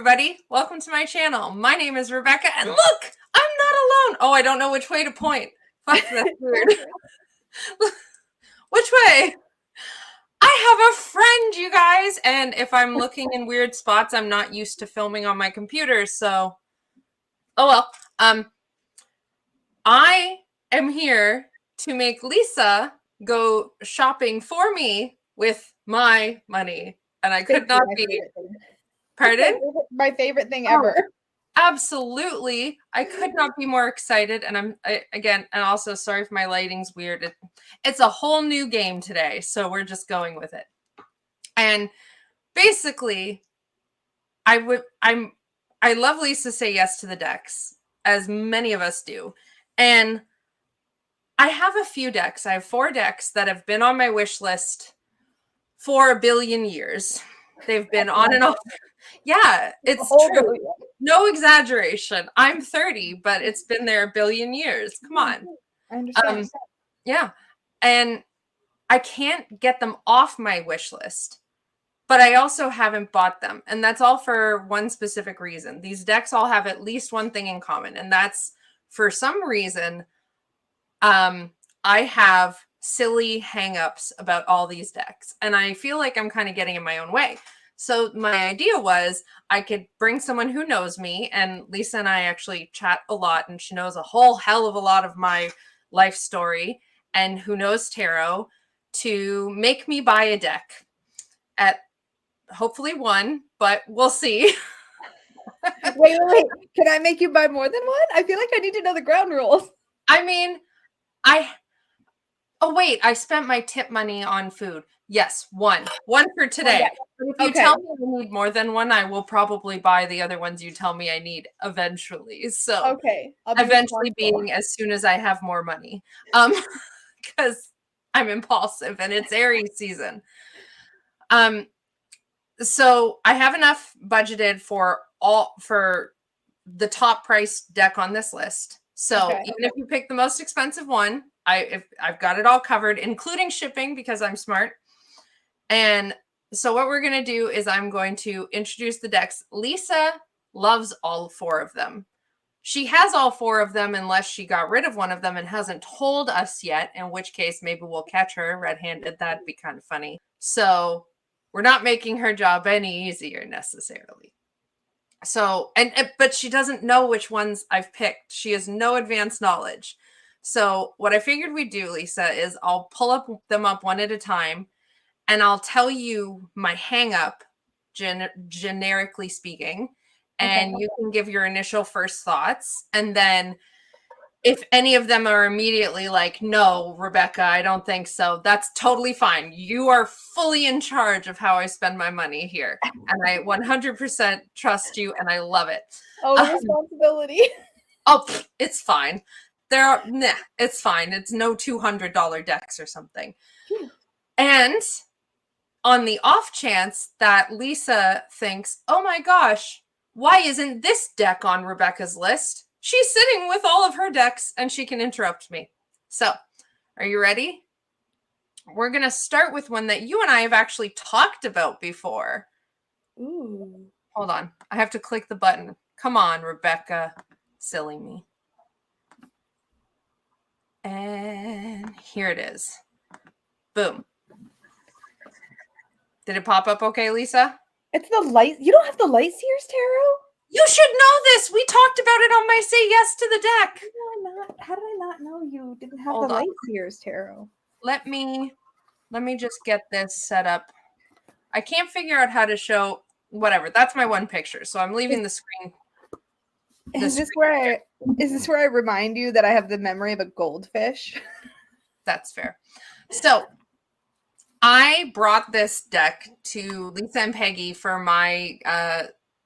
everybody. Welcome to my channel. My name is Rebecca, and look, I'm not alone. Oh, I don't know which way to point. Fuck, that's weird. Which way? I have a friend, you guys, and if I'm looking in weird spots, I'm not used to filming on my computer, so... Oh well. I am here to make Lisa go shopping for me with my money, and I could not be... Pardon? My favorite thing ever. Absolutely. I could not be more excited. And again, and also sorry if my lighting's weird. It's a whole new game today. So we're just going with it. And basically, I love Lisa Say Yes to the decks, as many of us do. And I have a few decks. I have 4 decks that have been on my wish list for a billion years. They've been on and off. Yeah, it's true. No exaggeration. I'm 30, but it's been there a billion years. Come on. I understand. Yeah. And I can't get them off my wish list, but I also haven't bought them. And that's all for one specific reason. These decks all have at least one thing in common. And that's, for some reason, I have silly hangups about all these decks. And I feel like I'm kind of getting in my own way. So my idea was I could bring someone who knows me, and Lisa and I actually chat a lot, and she knows a whole hell of a lot of my life story and who knows tarot, to make me buy a deck at hopefully one, but we'll see. Wait. Can I make you buy more than one? I feel like I need to know the ground rules. I mean, oh wait, I spent my tip money on food. Yes, one for today. Yeah. If you tell me I need more than one, I will probably buy the other ones you tell me I need eventually. So okay, eventually being as soon as I have more money, because I'm impulsive and it's Aries season. So I have enough budgeted for the top price deck on this list. So even if you pick the most expensive one, I've got it all covered, including shipping, because I'm smart. And so what we're going to do is I'm going to introduce the decks. Lisa loves all 4 of them. She has all 4 of them unless she got rid of one of them and hasn't told us yet, in which case maybe we'll catch her red-handed. That'd be kind of funny. So we're not making her job any easier necessarily. So, but she doesn't know which ones I've picked. She has no advanced knowledge. So what I figured we'd do, Lisa, is I'll pull them up one at a time, and I'll tell you my hang up, generically speaking, and you can give your initial first thoughts. And then if any of them are immediately like, no, Rebecca, I don't think so, that's totally fine. You are fully in charge of how I spend my money here. And I 100% trust you, and I love it. Oh, the responsibility. Oh, it's fine. It's fine. It's no $200 decks or something. And on the off chance that Lisa thinks, oh my gosh, why isn't this deck on Rebecca's list? She's sitting with all of her decks and she can interrupt me. So, are you ready? We're going to start with one that you and I have actually talked about before. Ooh. Hold on. I have to click the button. Come on, Rebecca. Silly me. And here it is. Boom. Did it pop up okay, Lisa? It's the light. You don't have the Light Seers Tarot? You should know this. We talked about it on my Say Yes to the Deck. How did I not know you didn't have the Light Seers Tarot? Let me just get this set up. I can't figure out how to show whatever. That's my one picture. So I'm leaving the screen. Is this where I remind you that I have the memory of a goldfish? That's fair. So I brought this deck to Lisa and Peggy for my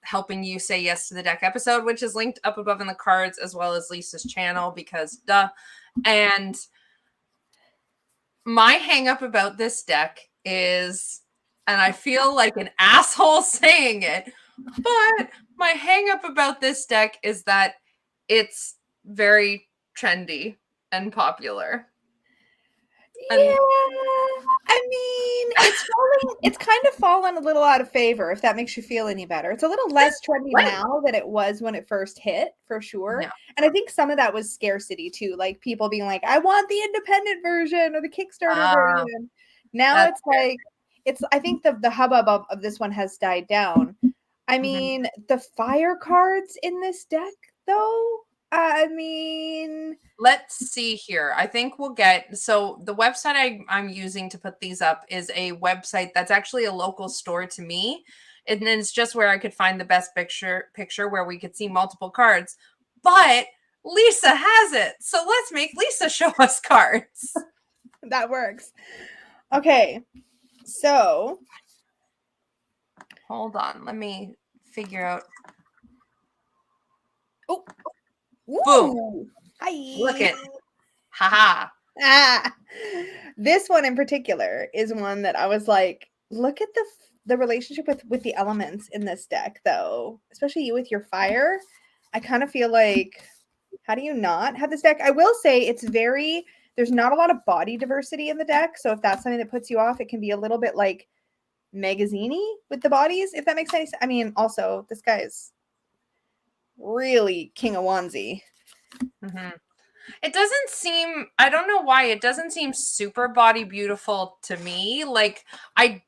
helping you say yes to the deck episode, which is linked up above in the cards, as well as Lisa's channel, because duh. And my hang up about this deck is, and I feel like an asshole saying it, but my hang up about this deck is that it's very trendy and popular. And I mean, it's kind of fallen a little out of favor, if that makes you feel any better. It's a little less trendy now than it was when it first hit, for sure. yeah. And I think some of that was scarcity too, like people being like, I want the independent version or the Kickstarter version. Now it's like, I think the hubbub of this one has died down. I mean, the fire cards in this deck, though, I mean, let's see here. I think we'll get, so the website I'm using to put these up is a website that's actually a local store to me. And it's just where I could find the best picture where we could see multiple cards. But Lisa has it. So let's make Lisa show us cards. That works. Okay. So hold on. Let me figure out. Oh. Boom. Hi. Look it. Haha. Ah. This one in particular is one that I was like, look at the relationship with the elements in this deck, though. Especially you with your fire. I kind of feel like, how do you not have this deck? I will say it's there's not a lot of body diversity in the deck. So if that's something that puts you off, it can be a little bit like magazine-y with the bodies, if that makes any sense. I mean, also, this guy is really King of Wandsy. It doesn't seem, I don't know why, it doesn't seem super body beautiful to me. Like, I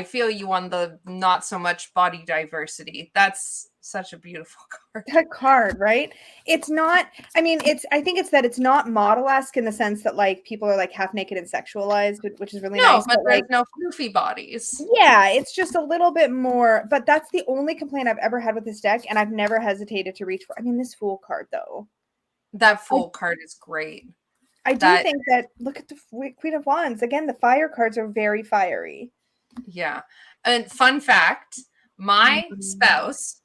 feel you on the not so much body diversity. That's such a beautiful card. That card, right? It's not, I mean, I think it's that it's not model-esque in the sense that like people are like half naked and sexualized, which is really nice. But there's like, no floofy bodies. Yeah, it's just a little bit more, but that's the only complaint I've ever had with this deck, and I've never hesitated to reach for. I mean, this Fool card, though. That Fool card is great. I do think that, look at the Queen of Wands. Again, the fire cards are very fiery. Yeah. And fun fact, my spouse,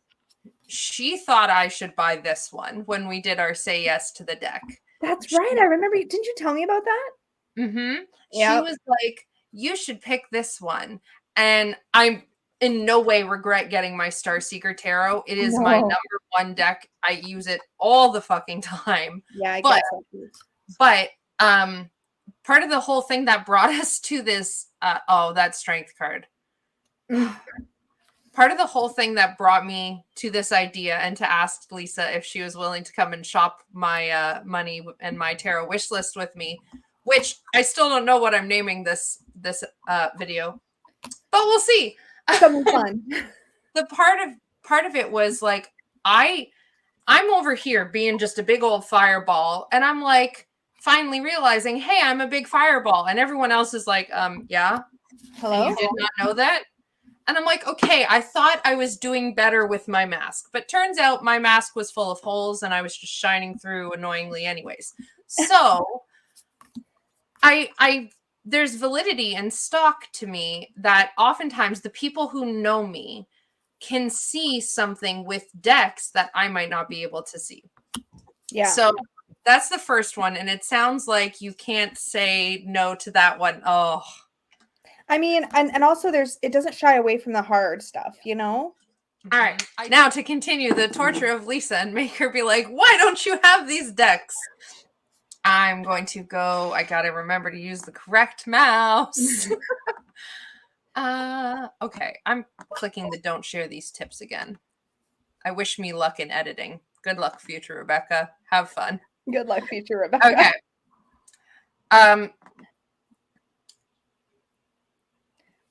she thought I should buy this one when we did our Say Yes to the deck. That's right. I remember. Didn't you tell me about that? She was like, you should pick this one. And I'm in no way regret getting my Starseeker Tarot. It is my number one deck. I use it all the fucking time. Yeah, I guess. But part of the whole thing that brought us to this, that Strength card. Part of the whole thing that brought me to this idea and to ask Lisa if she was willing to come and shop my money and my tarot wish list with me, which I still don't know what I'm naming this video, but we'll see. Something fun. The part of it was like, I'm over here being just a big old fireball, and I'm like finally realizing, hey, I'm a big fireball, and everyone else is like, yeah, hello, and you did not know that. And I'm like, okay, I thought I was doing better with my mask, but turns out my mask was full of holes and I was just shining through annoyingly anyways. So there's validity in stock to me that oftentimes the people who know me can see something with decks that I might not be able to see. Yeah. So that's the first one. And it sounds like you can't say no to that one. Oh, I mean, and also it doesn't shy away from the hard stuff, you know? All right. Now to continue the torture of Lisa and make her be like, why don't you have these decks? I'm going to go, I gotta remember to use the correct mouse. Okay. I'm clicking the don't share these tips again. I wish me luck in editing. Good luck, future Rebecca. Have fun. Good luck, future Rebecca. Okay.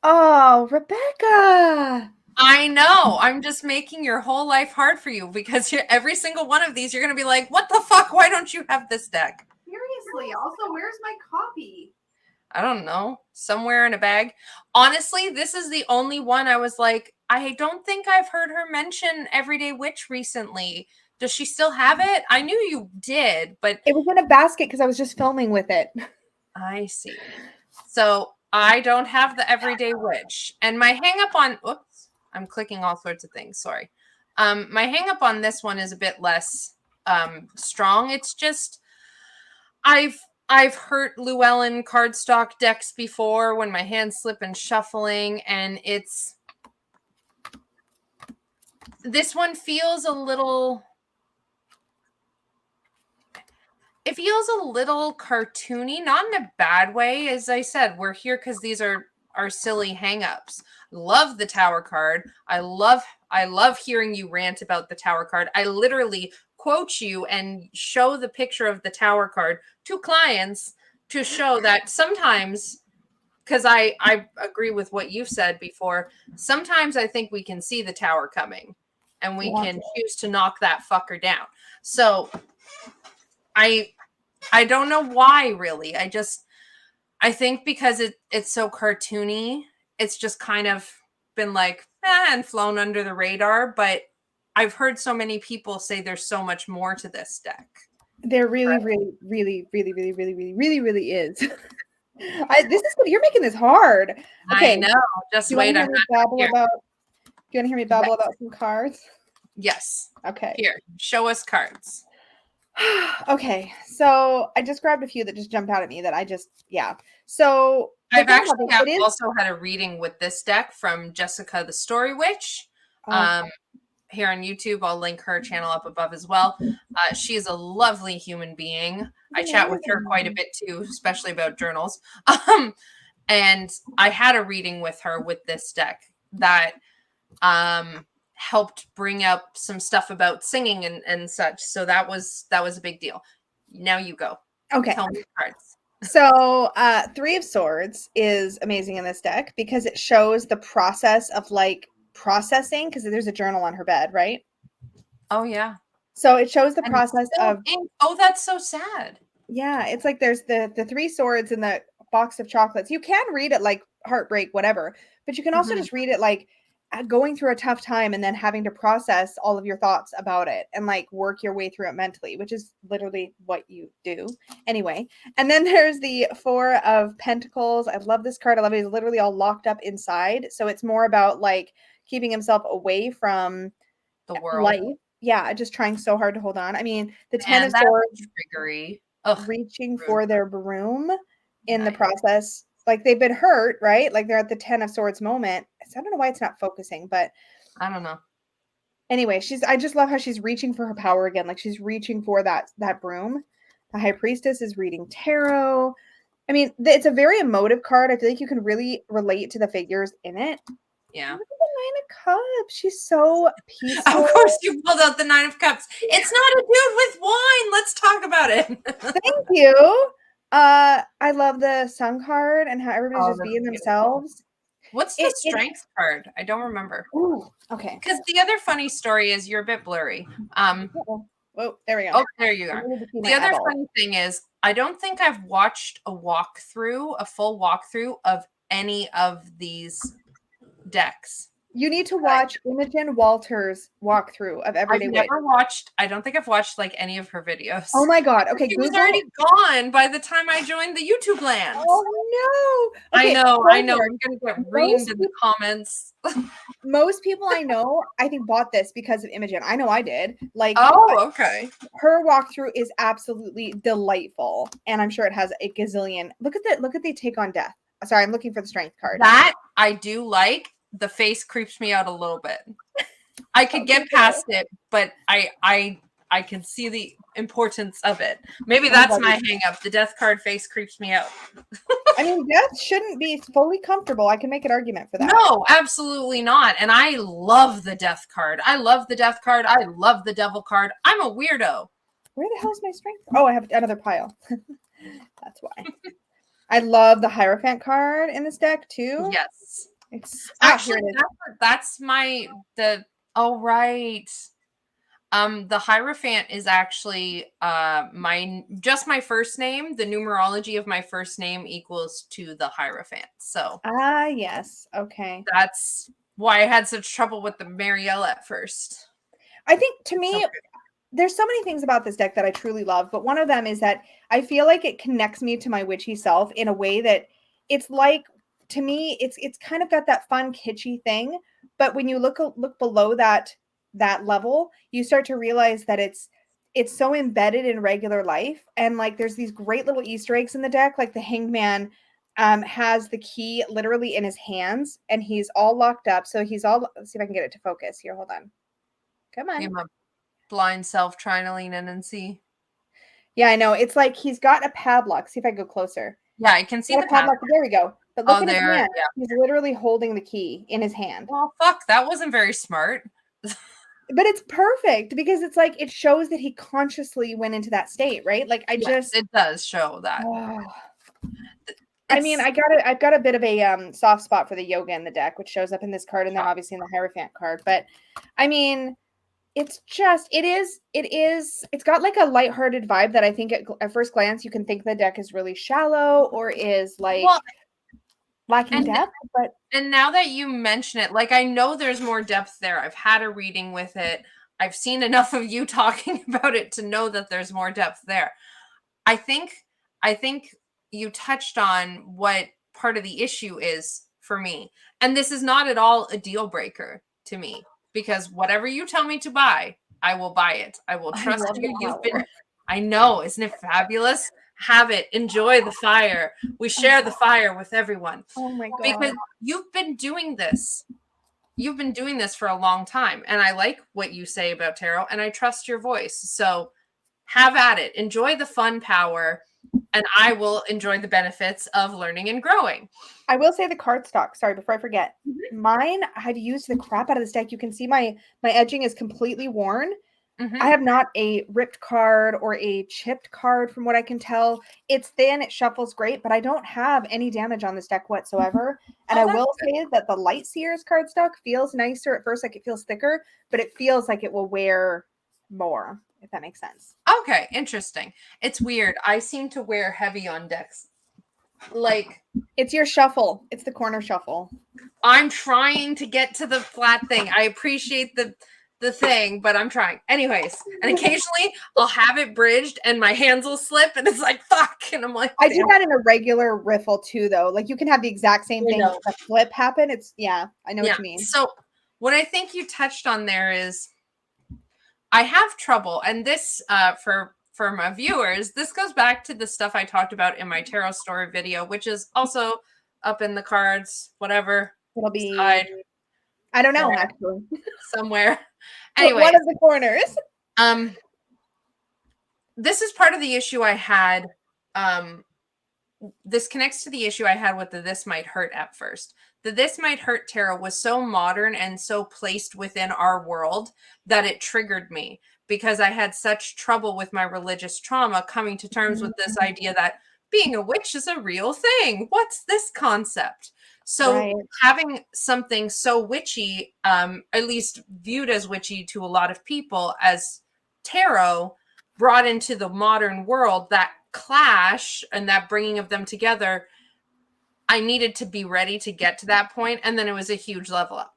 Oh, Rebecca. I know. I'm just making your whole life hard for you because every single one of these, you're going to be like, what the fuck? Why don't you have this deck? Seriously. Also, where's my copy? I don't know. Somewhere in a bag. Honestly, this is the only one I was like, I don't think I've heard her mention Everyday Witch recently. Does she still have it? I knew you did, but it was in a basket because I was just filming with it. I see. So I don't have the Everyday Witch. And my hang up on, oops, I'm clicking all sorts of things. Sorry. My hang up on this one is a bit less strong. It's just, I've hurt Llewellyn cardstock decks before when my hands slip and shuffling, and this one feels a little, It feels a little cartoony, not in a bad way. As I said, we're here because these are silly hangups. Love the Tower card. I love hearing you rant about the Tower card. I literally quote you and show the picture of the Tower card to clients to show that sometimes, because I agree with what you've said before, sometimes I think we can see the Tower coming and we can choose to knock that fucker down. So I don't know why, really. I think because it's so cartoony, it's just kind of been like, and flown under the radar. But I've heard so many people say there's so much more to this deck. There really, really, really, really, really, really, really, really, really is. This is you're making this hard. Okay, I know. Just do you wait. want to hear me babble about some cards? Yes. Okay. Here, show us cards. Okay, so I just grabbed a few that just jumped out at me that So I've actually also had a reading with this deck from Jessica the Story Witch. Here on YouTube, I'll link her channel up above as well. She is a lovely human being. I chat with her quite a bit too, especially about journals. And I had a reading with her with this deck that helped bring up some stuff about singing and such. So that was a big deal. Now you go. Okay. Tell me the cards. So 3 of Swords is amazing in this deck because it shows the process of like processing, because there's a journal on her bed, right? Oh yeah. So it shows the process of oh, that's so sad. Yeah, it's like there's the 3 swords in the box of chocolates. You can read it like heartbreak, whatever, but you can also just read it like going through a tough time and then having to process all of your thoughts about it and like work your way through it mentally, which is literally what you do anyway. And then there's the 4 of Pentacles. I love this card. I love it. He's literally all locked up inside. So it's more about like keeping himself away from the world. Life. Yeah, just trying so hard to hold on. I mean, the 10 of Swords reaching for their broom in the process. Like they've been hurt, right? Like they're at the 10 of Swords moment. I don't know why it's not focusing, but I don't know. Anyway, I just love how she's reaching for her power again. Like she's reaching for that broom. The High Priestess is reading tarot. I mean, it's a very emotive card. I feel like you can really relate to the figures in it. Yeah. Look at the 9 of Cups. She's so peaceful. Of course, you pulled out the 9 of Cups. It's not a dude with wine. Let's talk about it. Thank you. I love the Sun card and how everybody's just being themselves. What's the Strength card? I don't remember. Ooh, okay. Because the other funny story is you're a bit blurry. Whoa, there we go. Oh, there you are. The other funny thing is I don't think I've watched a full walkthrough of any of these decks. You need to watch Imogen Walters' walkthrough of Everyday Witch. I don't think I've watched like any of her videos. Oh my god. Okay, She was already gone by the time I joined the YouTube land. Oh no. Okay, I know. I'm gonna get reamed in the comments. Most people I know, I think, bought this because of Imogen. I know I did. Like, okay. Her walkthrough is absolutely delightful, and I'm sure it has a gazillion. Look at the take on death. Sorry, I'm looking for the Strength card. That I do like. The face creeps me out a little bit. I could get past it, but I can see the importance of it. Maybe that's my hang up. The death card face creeps me out. I mean, death shouldn't be fully comfortable. I can make an argument for that. No, absolutely not. And I love the death card. I love the death card. I love the devil card. I'm a weirdo. Where the hell's my Strength? Oh, I have another pile. That's why. I love the Hierophant card in this deck too. Yes. It's actually that's right. The Hierophant is actually my first name. The numerology of my first name equals to the Hierophant. So yes. Okay. That's why I had such trouble with the Marielle at first. I think to me there's so many things about this deck that I truly love, but one of them is that I feel like it connects me to my witchy self in a way that it's like, to me, it's kind of got that fun kitschy thing, but when you look below that level, you start to realize that it's so embedded in regular life, and like there's these great little Easter eggs in the deck, like the Hanged Man has the key literally in his hands, and he's all locked up. So let's see if I can get it to focus here. Hold on, come on. My blind self trying to lean in and see. Yeah, I know. It's like he's got a padlock. See if I go closer. Yeah, I can see Got the a padlock. padlock. There we go. But look Oh, at his there. hand. Yeah. He's literally holding the key in his hand. Well, fuck, that wasn't very smart. But it's perfect because it's like it shows that he consciously went into that state, right? Like I Yes, just it does show that. I mean, I've got a bit of a soft spot for the yoga in the deck, which shows up in this card and then obviously in the Hierophant card. But I mean, it's got like a lighthearted vibe that I think at first glance you can think the deck is really shallow or is like lacking depth. But and now that you mention it, like I know there's more depth there. I've had a reading with it. I've seen enough of you talking about it to know that there's more depth there. I think you touched on what part of the issue is for me. And this is not at all a deal breaker to me because whatever you tell me to buy, I will buy it. I will trust you. I know, isn't it fabulous? Have it. Enjoy the fire. We share the fire with everyone. Oh my god. Because you've been doing this. You've been doing this for a long time. And I like what you say about tarot and I trust your voice. So have at it. Enjoy the fun power. And I will enjoy the benefits of learning and growing. I will say the cardstock. Sorry, before I forget. Mine, I've used the crap out of this deck. You can see my edging is completely worn. I have not a ripped card or a chipped card from what I can tell. It's thin, it shuffles great, but I don't have any damage on this deck whatsoever. And I will say that the Light Seer's cardstock feels nicer at first, like it feels thicker, but it feels like it will wear more, if that makes sense. Okay, interesting. It's weird. I seem to wear heavy on decks. Like it's your shuffle. It's the corner shuffle. I'm trying to get to the flat thing. I appreciate the thing, but I'm trying. Anyways, and occasionally I'll have it bridged and my hands will slip and it's like, fuck. And I'm like, I do that in a regular riffle too, though. Like you can have the exact same thing, a flip happen. It's, yeah, I know what you mean. So what I think you touched on there is I have trouble. And this, for my viewers, this goes back to the stuff I talked about in my tarot story video, which is also up in the cards, whatever. It'll be, I don't know, actually. Somewhere. Anyway, one of the corners. This is part of the issue I had. This connects to the issue I had with the This Might Hurt at first. The This Might Hurt tarot was so modern and so placed within our world that it triggered me because I had such trouble with my religious trauma coming to terms with this idea that being a witch is a real thing. What's this concept? So having something so witchy, at least viewed as witchy to a lot of people as tarot, brought into the modern world, that clash and that bringing of them together, I needed to be ready to get to that point. And then it was a huge level up.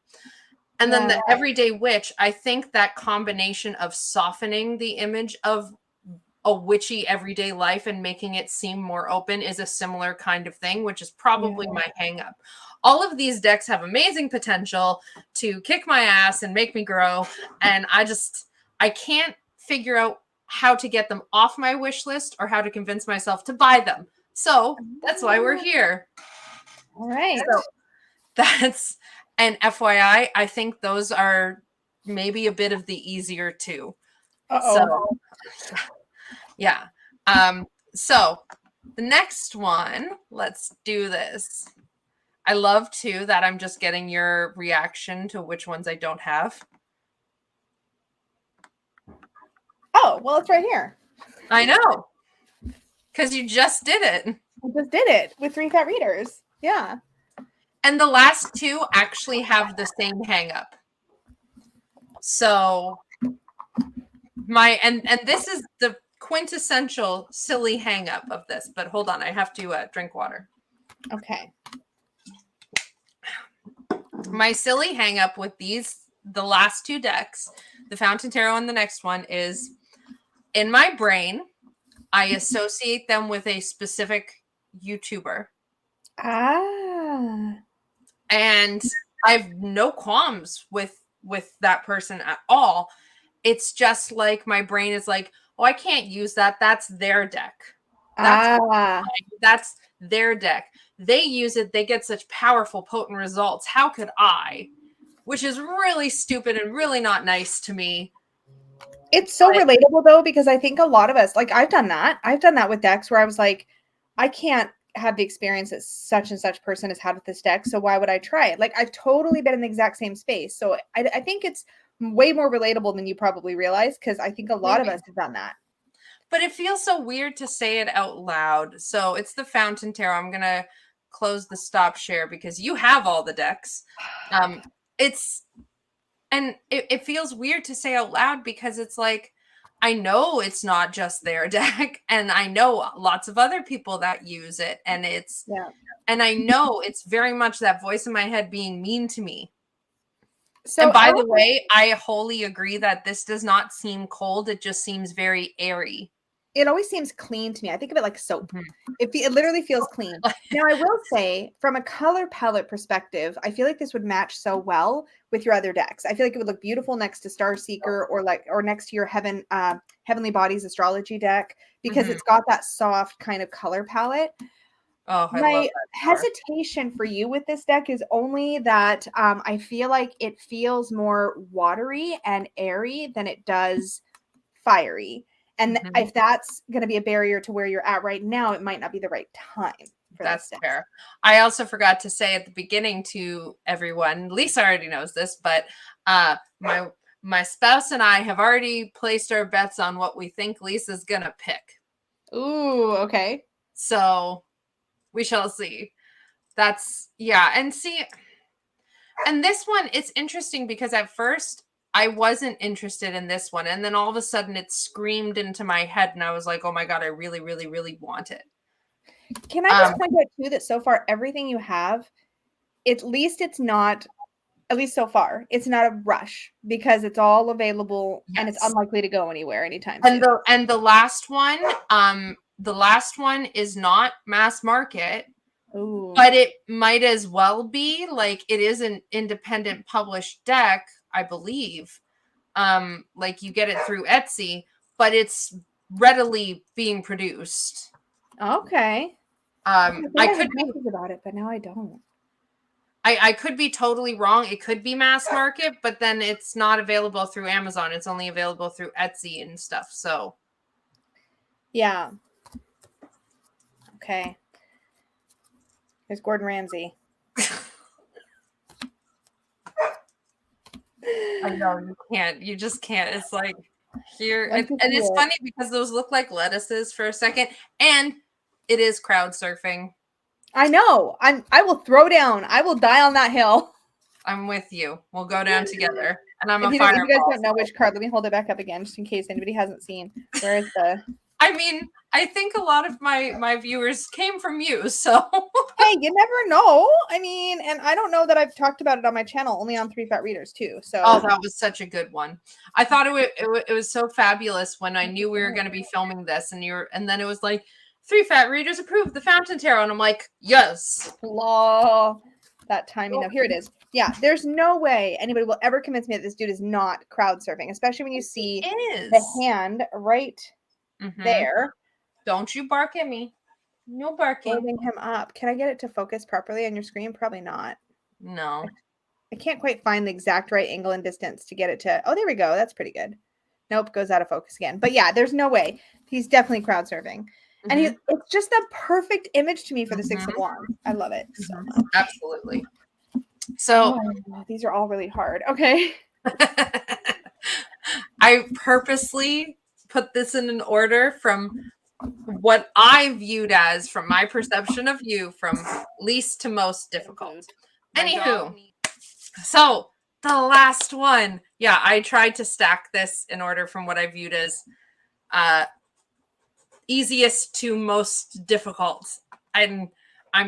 And then the everyday witch, I think that combination of softening the image of a witchy everyday life and making it seem more open is a similar kind of thing, which is probably my hang up. All of these decks have amazing potential to kick my ass and make me grow. And I can't figure out how to get them off my wish list or how to convince myself to buy them. So that's why we're here. All right. So that's an FYI. I think those are maybe a bit of the easier two. So yeah. So the next one, let's do this. I love too that I'm just getting your reaction to which ones I don't have. Oh, well, it's right here. I know. Because you just did it. I just did it with 3 fat readers. Yeah. And the last 2 actually have the same hang up. So and this is the quintessential silly hang up of this, but hold on, I have to drink water. Okay. My silly hang up with the last 2 decks, the Fountain Tarot and the next one, is in my brain, I associate them with a specific YouTuber. Ah. And I have no qualms with that person at all. It's just like my brain is like, oh, I can't use that. That's their deck. That's their deck. They use it. They get such powerful, potent results. How could I? Which is really stupid and really not nice to me. It's so relatable though, because I think a lot of us, like I've done that. I've done that with decks where I was like, I can't have the experience that such and such person has had with this deck. So why would I try it? Like I've totally been in the exact same space. So I think it's way more relatable than you probably realize, because I think a lot of us have done that. But it feels so weird to say it out loud. So it's the Fountain Tarot. I'm gonna close the stop share because you have all the decks. It feels weird to say out loud because it's like, I know it's not just their deck, and I know lots of other people that use it, and and I know it's very much that voice in my head being mean to me. So, and by the way, I wholly agree that this does not seem cold. It just seems very airy. It always seems clean to me. I think of it like soap. It literally feels clean. Now, I will say, from a color palette perspective, I feel like this would match so well with your other decks. I feel like it would look beautiful next to Starseeker or next to your Heavenly Bodies astrology deck, because it's got that soft kind of color palette. Oh, my hesitation for you with this deck is only that I feel like it feels more watery and airy than it does fiery. And if that's going to be a barrier to where you're at right now, it might not be the right time. That's fair. I also forgot to say at the beginning to everyone, Lisa already knows this, but my spouse and I have already placed our bets on what we think Lisa's going to pick. Ooh, okay. So we shall see. That's, yeah. And see, and this one, it's interesting because at first I wasn't interested in this one. And then all of a sudden it screamed into my head and I was like, oh my God, I really, really, really want it. Can I just point out too that so far everything you have, at least it's not, at least so far, it's not a rush because it's all available and it's unlikely to go anywhere anytime soon. And the last one is not mass market. Ooh. But it might as well be. Like, it is an independent published deck, I believe. Like you get it through Etsy, but it's readily being produced. Okay. I could be about it, but now I don't. I could be totally wrong. It could be mass market, but then it's not available through Amazon. It's only available through Etsy and stuff. So yeah. Okay. There's Gordon Ramsay. I know you can't. You just can't. It's like here, and it's funny because those look like lettuces for a second, and it is crowd surfing. I know. I will throw down. I will die on that hill. I'm with you. We'll go down together. And I'm if a fireball. If you guys don't know which card, let me hold it back up again just in case anybody hasn't seen. Where is the... I mean, I think a lot of my viewers came from you, so... Hey, you never know. I mean, and I don't know that I've talked about it on my channel, only on 3 Fat Readers too. So oh, that was such a good one. I thought it was so fabulous when I knew we were going to be filming this, and then it was like 3 Fat Readers approved the Fountain Tarot, and I'm like, yes. Law. That timing though. Here it is. Yeah, there's no way anybody will ever convince me that this dude is not crowd surfing, especially when you see the hand right there. Don't you bark at me. No barking. Holding him up. Can I get it to focus properly on your screen? Probably not. No. I can't quite find the exact right angle and distance to get it to... Oh, there we go. That's pretty good. Nope, goes out of focus again. But yeah, there's no way. He's definitely crowd surfing. And it's just the perfect image to me for the 6 of Wands. I love it so much. Absolutely. So these are all really hard. Okay. I purposely put this in an order from what I viewed as, from my perception of you, from least to most difficult. Anywho, so the last one. Yeah, I tried to stack this in order from what I viewed as easiest to most difficult. I'm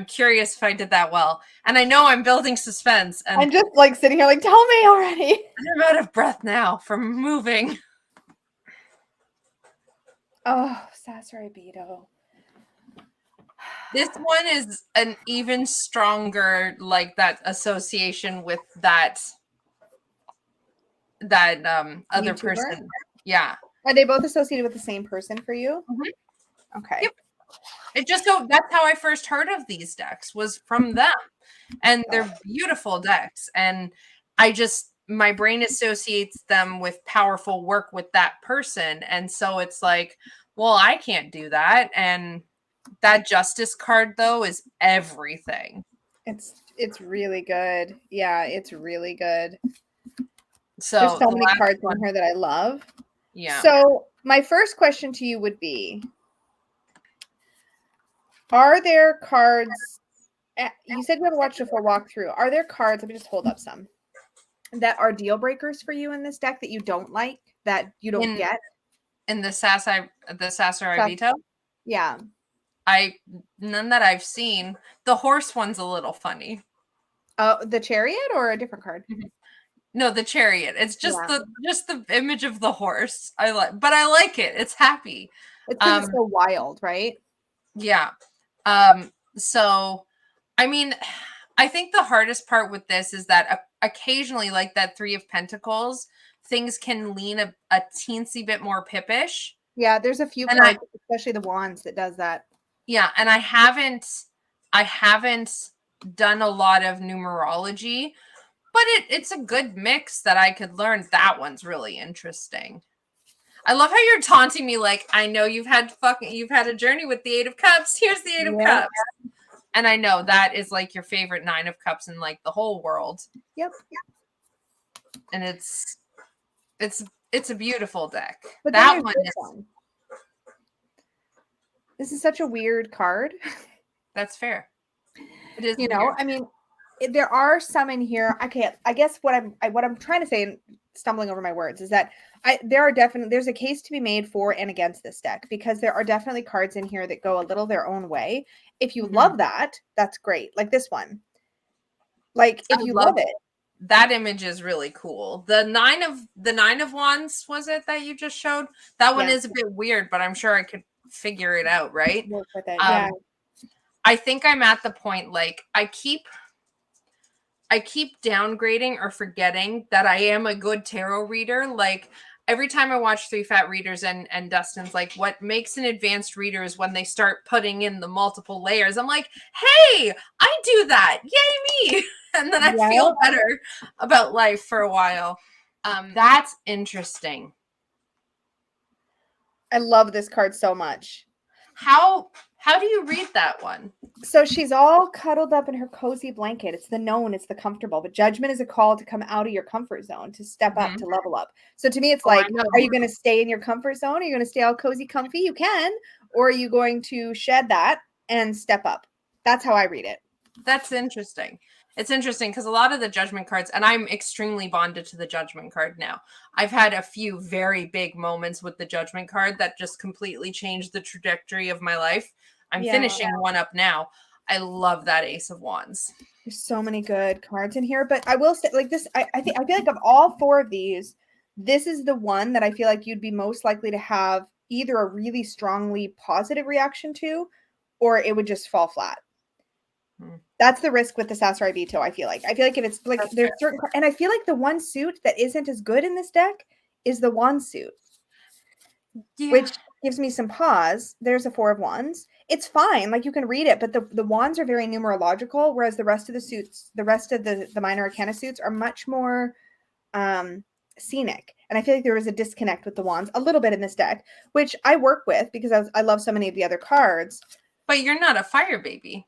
curious if I did that well. And I know I'm building suspense. And I'm just like sitting here like, tell me already. I'm out of breath now from moving. Oh, Sasuraibito. This one is an even stronger, like, that association with that other YouTuber person. Yeah. Are they both associated with the same person for you? Okay. Yep. It just so that's how I first heard of these decks, was from them. And they're beautiful decks. And I just my brain associates them with powerful work with that person. And so it's like, well, I can't do that. And that justice card though is everything. It's really good. Yeah, it's really good. So there's so the many last cards one, in here that I love. yeah. So my first question to you would be, are there cards, you said you had watched a full walkthrough. Are there cards, let me just hold up some, that are deal breakers for you in this deck that you don't like, that you don't get? In the Sasuraibito? Yeah. None that I've seen. The horse one's a little funny. The Chariot or a different card? No, the Chariot. It's just the image of the horse. I like it. It's happy. It's because it's so wild, right? Yeah. So I mean, I think the hardest part with this is that occasionally, like that 3 of Pentacles, things can lean a teensy bit more pippish. Yeah, there's a few cards, especially the Wands, that does that. Yeah, and I haven't done a lot of numerology, but it's a good mix that I could learn. That one's really interesting. I love how you're taunting me like, I know you've had a journey with the 8 of Cups. Here's the 8 of Cups. And I know that is like your favorite 9 of Cups in like the whole world. Yep. And it's a beautiful deck. But that one. This is such a weird card. That's fair. It is. You know, weird. I mean, there are some in here. I guess what I'm trying to say, and stumbling over my words, is that there's a case to be made for and against this deck, because there are definitely cards in here that go a little their own way. If you love that, that's great. Like this one. Like if you love it. That image is really cool. The nine of Wands, was it that you just showed? That one is a bit weird, but I'm sure I could figure it out, right? Work with it. Yeah. I think I'm at the point, like, I keep downgrading or forgetting that I am a good tarot reader. Like every time I watch Three Fat Readers and Dustin's like, what makes an advanced reader is when they start putting in the multiple layers. I'm like, hey, I do that. Yay me. And then I feel better about life for a while. That's interesting. I love this card so much. How do you read that one? So she's all cuddled up in her cozy blanket. It's the known, it's the comfortable. But judgment is a call to come out of your comfort zone, to step up, to level up. So to me, it's like, are you going to stay in your comfort zone? Are you going to stay all cozy, comfy? You can. Or are you going to shed that and step up? That's how I read it. That's interesting. It's interesting because a lot of the judgment cards, and I'm extremely bonded to the judgment card now. I've had a few very big moments with the judgment card that just completely changed the trajectory of my life. I'm finishing one up now. I love that Ace of Wands. There's so many good cards in here, but I will say, like this, I feel like of all 4 of these, this is the one that I feel like you'd be most likely to have either a really strongly positive reaction to, or it would just fall flat. That's the risk with the Sasuraibito, I feel like. I feel like if it's like there's certain, and I feel like the one suit that isn't as good in this deck is the wand suit, which gives me some pause. There's a 4 of Wands. It's fine, like you can read it, but the wands are very numerological, whereas the rest of the suits, the rest of the minor arcana suits are much more scenic. And I feel like there is a disconnect with the wands a little bit in this deck, which I work with because I love so many of the other cards. But you're not a fire baby.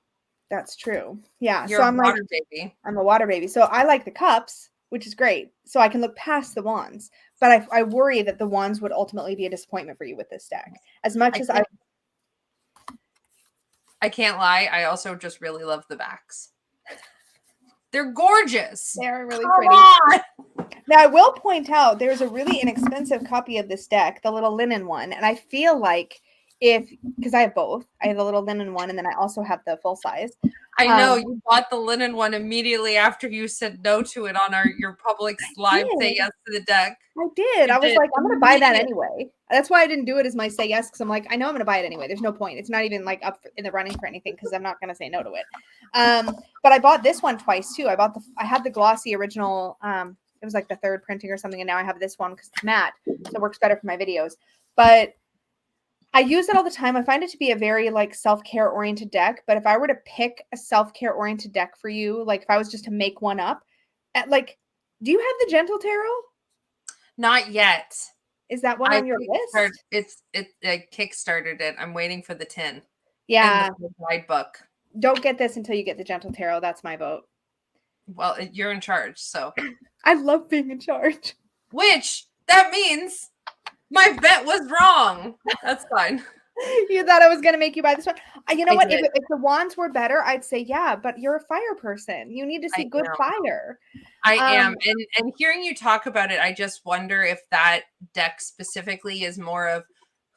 That's true. Yeah. You're a water baby. I'm a water baby. So I like the cups, which is great. So I can look past the wands. But I worry that the wands would ultimately be a disappointment for you with this deck. As much as I can't lie. I also just really love the backs. They're gorgeous. They're really pretty. Now, I will point out there's a really inexpensive copy of this deck, the little linen one. And I feel like because I have both. I have the little linen one, and then I also have the full size. I know you bought the linen one immediately after you said no to it on your public live say yes to the deck. I did. I was like, I'm going to buy that anyway. That's why I didn't do it as my say yes, because I'm like, I know I'm going to buy it anyway. There's no point. It's not even like up in the running for anything because I'm not going to say no to it. But I bought this one twice too. I had the glossy original. It was like the 3rd printing or something, and now I have this one because it's matte, so it works better for my videos. But I use it all the time. I find it to be a very like self-care oriented deck. But if I were to pick a self-care oriented deck for you, like if I was just to make one up, Do you have the Gentle Tarot? Not yet. Is that one on your list? I kickstarted it. I'm waiting for the tin. Yeah. In the guidebook. Don't get this until you get the Gentle Tarot. That's my vote. Well, you're in charge, so. I love being in charge. Which, that means my bet was wrong. That's fine. You thought I was going to make you buy this one? You know what? If the wands were better, I'd say yeah, but you're a fire person. You need to see good fire. I am. And hearing you talk about it, I just wonder if that deck specifically is more of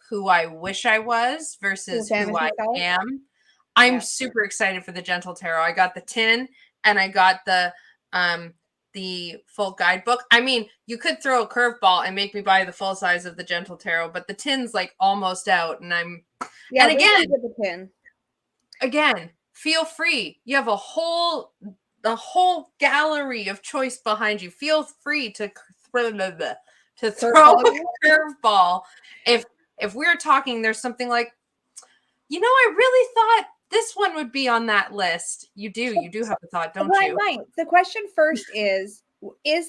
who I wish I was versus who I am. I'm super excited for the Gentle Tarot. I got the tin and I got the full guidebook. I mean, you could throw a curveball and make me buy the full size of the Gentle Tarot, but the tin's like almost out, and I'm and again, feel free. You have the whole gallery of choice behind you. Feel free to throw a curveball. If we're talking, there's something like, I really thought this one would be on that list. You do have a thought, don't you? Right. The question first is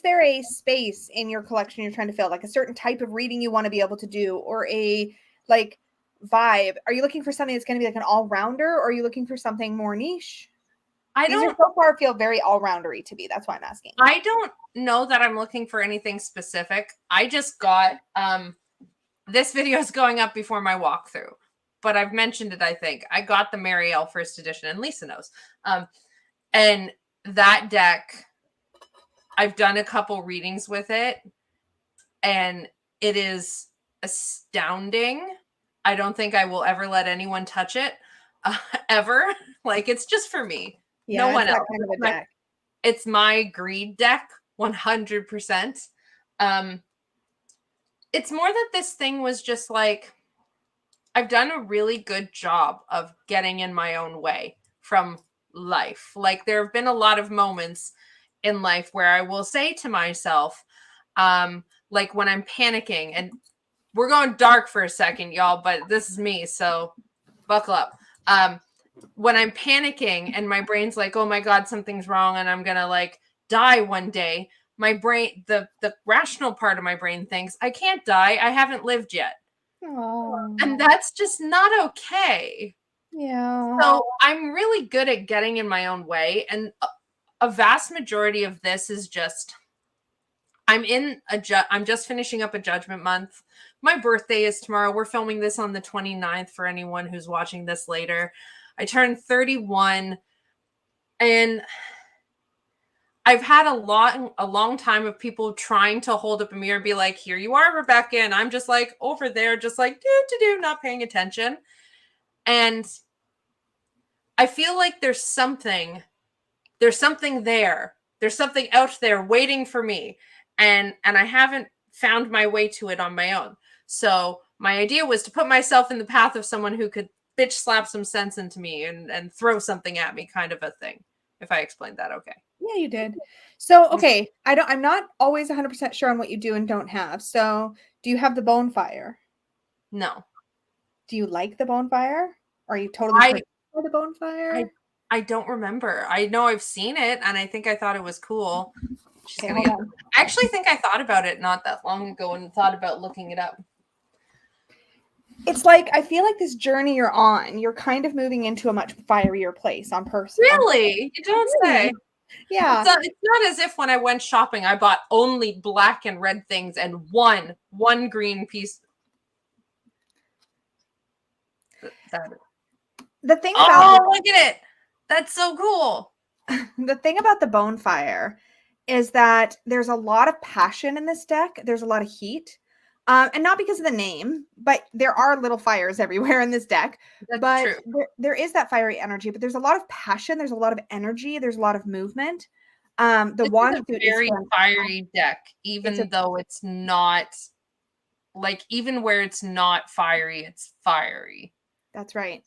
there a space in your collection you're trying to fill, like a certain type of reading you want to be able to do, or a like vibe? Are you looking for something that's going to be like an all-rounder, or are you looking for something more niche? These so far feel very all-roundery to me. That's why I'm asking. I don't know that I'm looking for anything specific. I just got this video is going up before my walkthrough, but I've mentioned it, I think. I got the Marielle first edition, and Lisa knows. And that deck, I've done a couple readings with it, and it is astounding. I don't think I will ever let anyone touch it, ever. Like, it's just for me. Yeah, no one else. Kind of a deck. It's my greed deck, 100%. It's more that this thing was just like, I've done a really good job of getting in my own way from life. Like, there have been a lot of moments in life where I will say to myself, like when I'm panicking, and we're going dark for a second, y'all, but this is me, so buckle up. When I'm panicking and my brain's like, oh my God, something's wrong and I'm gonna like die one day, my brain, the rational part of my brain thinks, I can't die, I haven't lived yet. Aww. And that's just not okay. Yeah. So I'm really good at getting in my own way, and a vast majority of this is just, I'm just finishing up a judgment month. My birthday is tomorrow. We're filming this on the 29th for anyone who's watching this later. I turned 31, and I've had a long time of people trying to hold up a mirror and be like, here you are, Rebecca. And I'm just like over there, just like not paying attention. And I feel like there's something there. There's something out there waiting for me. And I haven't found my way to it on my own. So my idea was to put myself in the path of someone who could bitch slap some sense into me and throw something at me, kind of a thing. If I explained that okay. Yeah, you did. So, okay, I'm not always 100% sure on what you do and don't have. So, do you have the Bonfire? No. Do you like the Bonfire? Are you totally for the Bonfire? I don't remember. I know I've seen it, and I think I thought it was cool. I actually think I thought about it not that long ago and thought about looking it up. It's like, I feel like this journey you're on, you're kind of moving into a much fierier place on purpose. Really? You don't say. Yeah. It's not as if when I went shopping, I bought only black and red things and one green piece. The thing about look at it. That's so cool. The thing about the Bonfire is that there's a lot of passion in this deck. There's a lot of heat. And not because of the name, but there are little fires everywhere in this deck. That's true. There is that fiery energy, but there's a lot of passion. There's a lot of energy. There's a lot of movement. The wand is a very fiery deck, even though it's not, like, even where it's not fiery, it's fiery. That's right.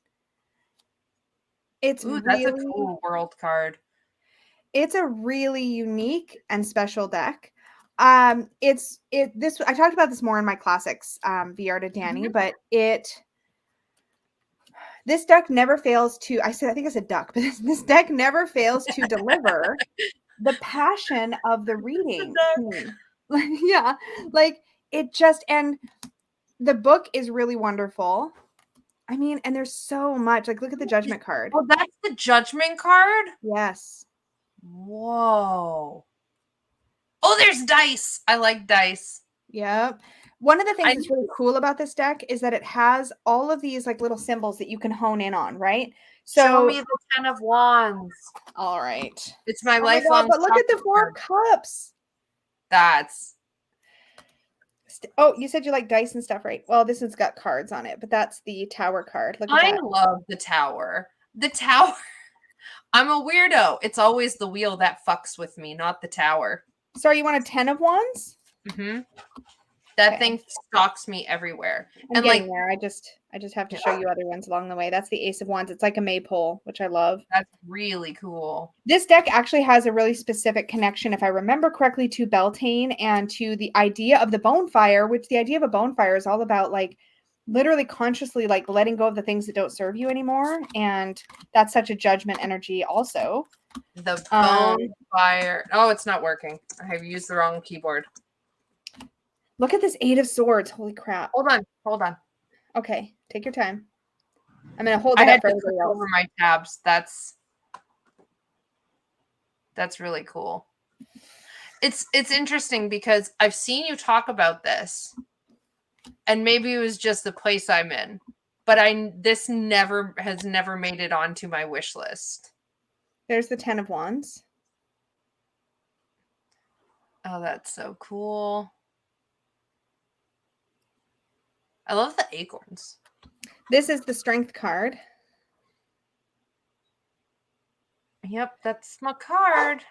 That's a cool world card. It's a really unique and special deck. I talked about this more in my classics VR to Danny, but this deck never fails to, I think I said duck, but this deck never fails to deliver the passion of the reading to me. Yeah, like it just, and the book is really wonderful. I mean, and there's so much. Like, look at the Judgment card. Oh, that's the Judgment card? Yes. Whoa. Oh, there's dice. I like dice. Yep. One of the things that's really cool about this deck is that it has all of these like little symbols that you can hone in on, right? So show me the 10 of Wands. All right. It's my Oh lifelong. but look at the 4 cups. That's. Oh, you said you like dice and stuff, right? Well, this one's got cards on it, but that's the Tower card. Look at that. I love the Tower. The Tower. I'm a weirdo. It's always the wheel that fucks with me, not the Tower. Sorry, you want a 10 of Wands? Mm-hmm. That thing stalks me everywhere. I'm getting there. I just have to show you other ones along the way. That's the Ace of Wands. It's like a maypole, which I love. That's really cool. This deck actually has a really specific connection, if I remember correctly, to Beltane and to the idea of the bonfire, which the idea of a bonfire is all about like literally consciously like letting go of the things that don't serve you anymore. And that's such a judgment energy also. The bonfire. Oh, it's not working. I have used the wrong keyboard. Look at this 8 of Swords. Holy crap. Hold on. Okay, take your time. I'm going to hold it up for everybody else. Over my tabs. That's really cool. It's interesting because I've seen you talk about this, and maybe it was just the place I'm in, but this has never made it onto my wish list. There's the 10 of Wands. Oh, that's so cool. I love the acorns. This is the Strength card. Yep, that's my card.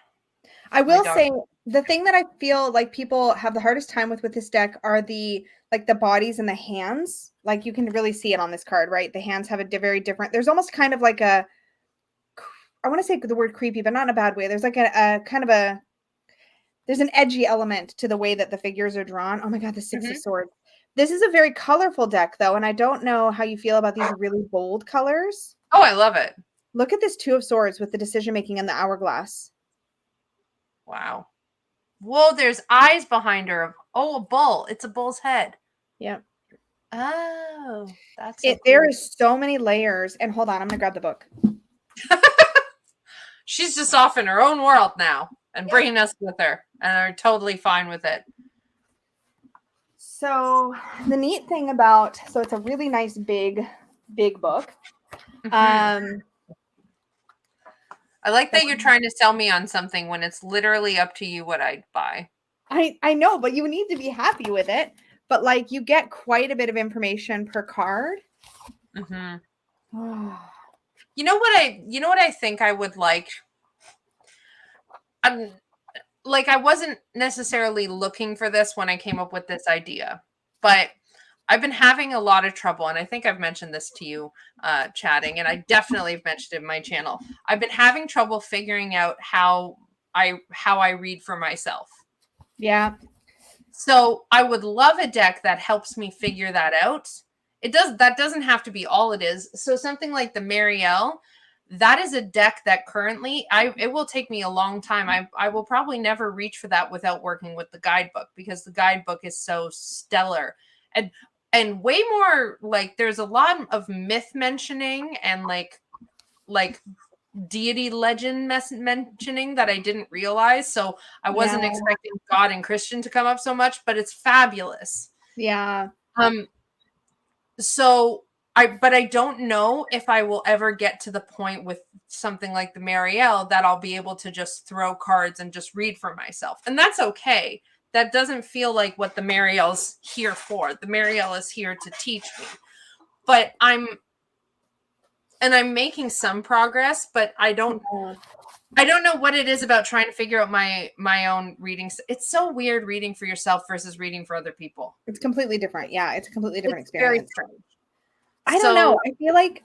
I will say the thing that I feel like people have the hardest time with this deck are the bodies and the hands. Like you can really see it on this card, right? The hands have a very different. There's almost kind of like I want to say the word creepy, but not in a bad way. There's like a kind of a, there's an edgy element to the way that the figures are drawn. Oh my God, the 6 of Swords. This is a very colorful deck though. And I don't know how you feel about these really bold colors. Oh, I love it. Look at this 2 of Swords with the decision-making and the hourglass. Wow. Whoa, there's eyes behind her. Oh, a bull. It's a bull's head. Yep. Oh, that's it. Cool. There is so many layers. And hold on, I'm going to grab the book. She's just off in her own world now and bringing us with her. And are totally fine with it. So the neat thing about, so it's a really nice big book. I like that you're trying to sell me on something when it's literally up to you what I'd buy. I know, but you need to be happy with it. But like you get quite a bit of information per card. Mm-hmm. You know what I think I would like? I wasn't necessarily looking for this when I came up with this idea, but I've been having a lot of trouble, and I think I've mentioned this to you chatting, and I definitely have mentioned it in my channel. I've been having trouble figuring out how I read for myself. Yeah. So I would love a deck that helps me figure that out. That doesn't have to be all it is. So something like the Marielle, that is a deck that currently it will take me a long time. I will probably never reach for that without working with the guidebook, because the guidebook is so stellar and way more like there's a lot of myth mentioning and like deity legend mentioning that I didn't realize. So I wasn't expecting God and Christian to come up so much, but it's fabulous. Yeah. So I don't know if I will ever get to the point with something like the Marielle that I'll be able to just throw cards and just read for myself. And that's okay. That doesn't feel like what the Marielle's here for. The Marielle is here to teach me. But I'm making some progress, but I don't know what it is about trying to figure out my own reading. It's so weird reading for yourself versus reading for other people. It's completely different. Yeah, it's a completely different experience. Very strange. I don't know. I feel like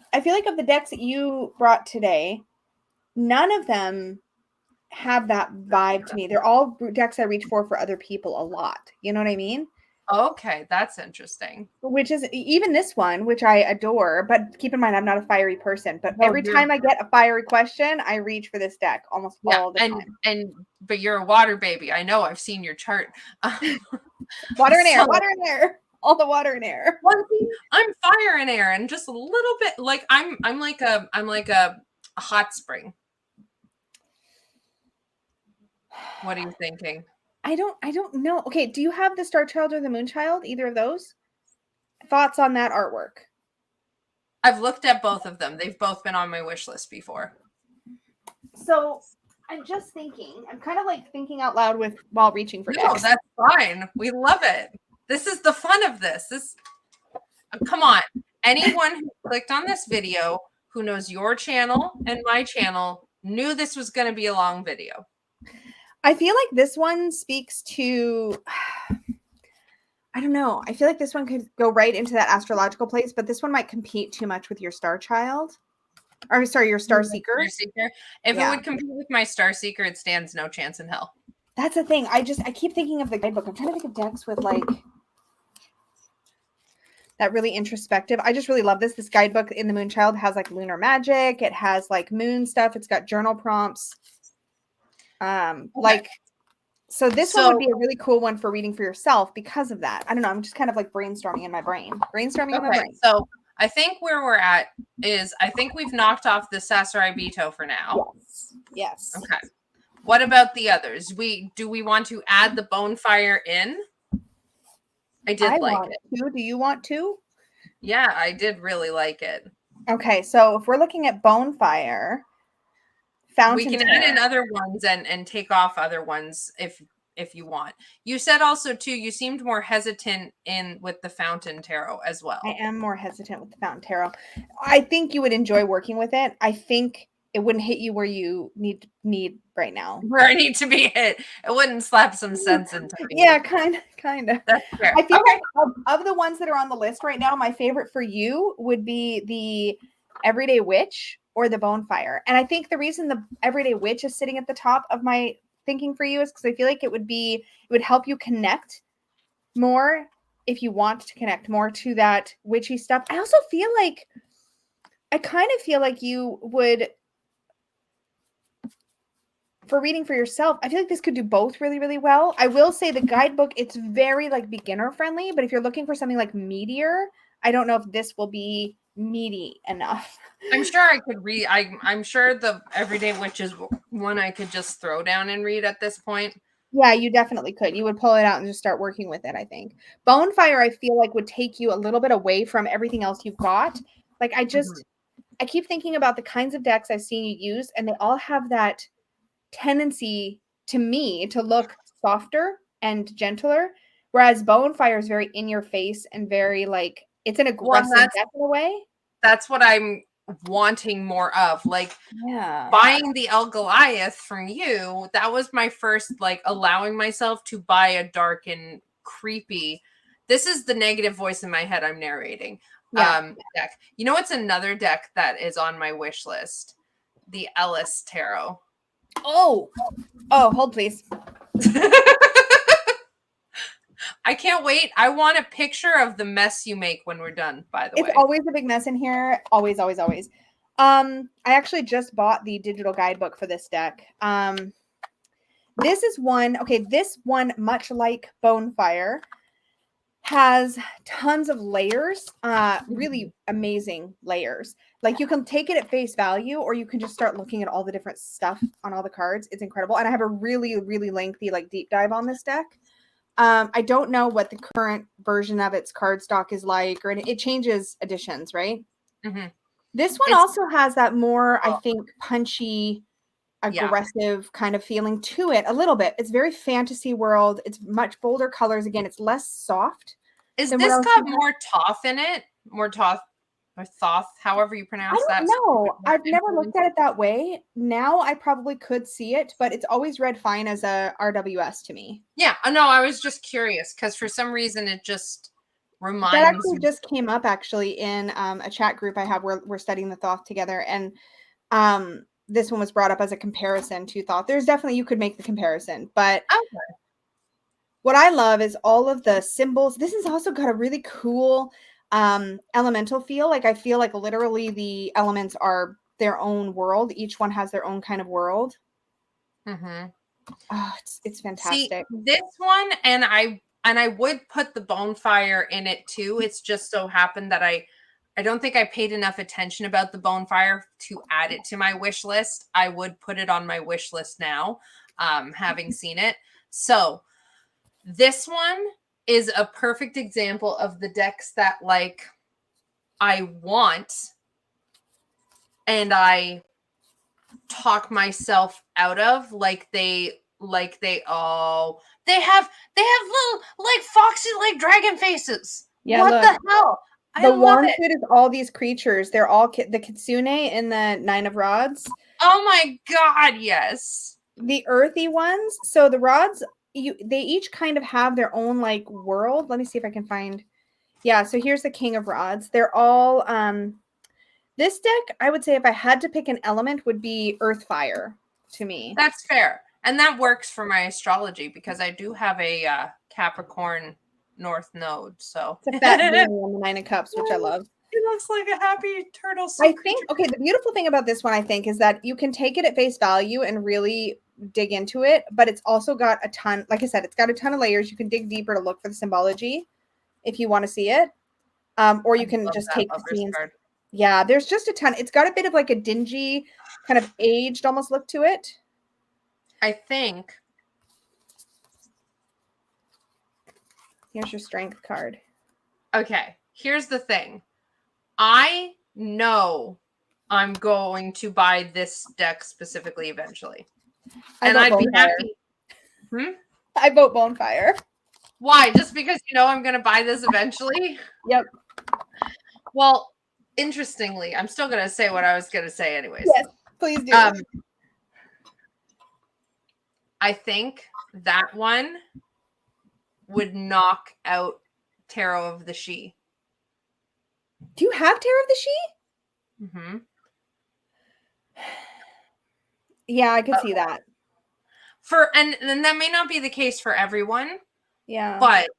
of the decks that you brought today, none of them have that vibe to me. They're all decks I reach for other people a lot. You know what I mean? Okay, that's interesting. Which is even this one, which I adore. But keep in mind, I'm not a fiery person. But No, every time I get a fiery question, I reach for this deck almost all the time. But you're a water baby. I know. I've seen your chart. Water and air, So, water and air, all the water and air. one thing, I'm fire and air, and just a little bit like I'm like a hot spring. What are you thinking? I don't know. Okay, do you have the Star Child or the Moon Child? Either of those? Thoughts on that artwork? I've looked at both of them. They've both been on my wish list before. So I'm just thinking. I'm kind of like thinking out loud while reaching for No, decks. that's fine. We love it. This is the fun of this. Come on. Anyone who clicked on this video who knows your channel and my channel knew this was going to be a long video. I feel like this one speaks to, I don't know. I feel like this one could go right into that astrological place, but this one might compete too much with your Star Child. Or sorry, your Star Seeker. If it would compete with my Star Seeker, it stands no chance in hell. That's the thing. I keep thinking of the guidebook. I'm trying to think of decks with like that really introspective. I just really love this. This guidebook in the Moonchild has like lunar magic. It has like moon stuff. It's got journal prompts. Like, so this one would be a really cool one for reading for yourself because of that. I don't know. I'm just kind of like brainstorming in my brain. In my brain. So I think where we're at is I think we've knocked off the Sasuraibito for now. Yes. Okay. What about the others? Do we want to add the Bonfire in? I like it. Do you want to? Yeah, I did really like it. Okay, so if we're looking at Bonfire, we can add in other ones and take off other ones if you want. You said also too, you seemed more hesitant with the Fountain Tarot as well. I am more hesitant with the Fountain Tarot. I think you would enjoy working with it. I think it wouldn't hit you where you need right now. Where I need to be hit. It wouldn't slap some sense into me. Yeah, kind of. That's fair. I feel like of the ones that are on the list right now, my favorite for you would be the Everyday Witch or the Bonfire. And I think the reason the Everyday Witch is sitting at the top of my thinking for you is because I feel like it would help you connect more if you want to connect more to that witchy stuff. I also feel like you would, for reading for yourself, I feel like this could do both really, really well. I will say the guidebook, it's very like beginner friendly, but if you're looking for something like meatier, I don't know if this will be meaty enough. I'm sure I could read. I'm sure the Everyday Witch is one I could just throw down and read at this point. Yeah, you definitely could. You would pull it out and just start working with it, I think. Bonfire, I feel like, would take you a little bit away from everything else you've got. Like, I keep thinking about the kinds of decks I've seen you use, and they all have that tendency to me to look softer and gentler, whereas Bonfire is very in your face and very like, it's an aggressive deck in a way. That's what I'm wanting more of. Like, buying the El Goliath from you, that was my first like allowing myself to buy a dark and creepy. This is the negative voice in my head I'm narrating. Deck. You know what's another deck that is on my wish list? The Ellis Tarot. Oh, hold please. I can't wait. I want a picture of the mess you make when we're done, by the way. It's always a big mess in here. Always, always, always. I actually just bought the digital guidebook for this deck. This is one, this one, much like Bonfire, has tons of layers, really amazing layers. Like, you can take it at face value, or you can just start looking at all the different stuff on all the cards. It's incredible. And I have a really, really lengthy, like, deep dive on this deck. I don't know what the current version of its card stock is like, or it changes editions, right? Mm-hmm. This one also has that more, I think, punchy, aggressive kind of feeling to it a little bit. It's very fantasy world. It's much bolder colors. Again, it's less soft. Is this got more Toth in it? More Toth or Thoth, however you pronounce that? No, I've never looked at it that way. Now I probably could see it, but it's always read fine as a RWS to me. Yeah, no, I was just curious because for some reason it just reminds me. That actually just came up actually in a chat group I have where we're studying the Thoth together, and this one was brought up as a comparison to Thoth. There's definitely, you could make the comparison, but What I love is all of the symbols. This has also got a really cool elemental feel. Like I feel like literally the elements are their own world. Each one has their own kind of world. Mm-hmm. Oh, it's See, fantastic. this one, and I would put the bonfire in it too. It's just so happened that I don't think I paid enough attention about the bonfire to add it to my wish list. I would put it on my wish list now, having seen it. So this one is a perfect example of the decks that like I want and I talk myself out of, they have little like foxy like dragon faces. Yeah, What look. the hell? I The love wand it. foot is all these creatures. They're all the kitsune in the Nine of Rods. Oh my god, yes. The earthy ones. So the rods, they each kind of have their own like world. Let me see if I can find. Yeah, so here's the King of Rods. They're all this deck, I would say if I had to pick an element would be earth fire to me. That's fair. And that works for my astrology because I do have a Capricorn North node. So It's a fat Venus on the Nine of Cups, which I love. it looks like a happy turtle. I think, okay, the beautiful thing about this one, I think, is that you can take it at face value and really dig into it, but it's also got a ton, like I said, it's got a ton of layers. You can dig deeper to look for the symbology if you want to see it. Or you can just take the scenes. Card. Yeah, there's just a ton. It's got a bit of like a dingy, kind of aged almost look to it. I think. Here's your strength card. Okay, here's the thing. I know I'm going to buy this deck specifically eventually. And I'd be happy. I vote Bonfire. Why? Just because you know I'm going to buy this eventually? Yep. Well, interestingly, I'm still going to say what I was going to say anyways. Yes, please do. I think that one would knock out Tarot of the She. Do you have Tarot of the She? Mm-hmm. Yeah, I could see that. And that may not be the case for everyone. Yeah. But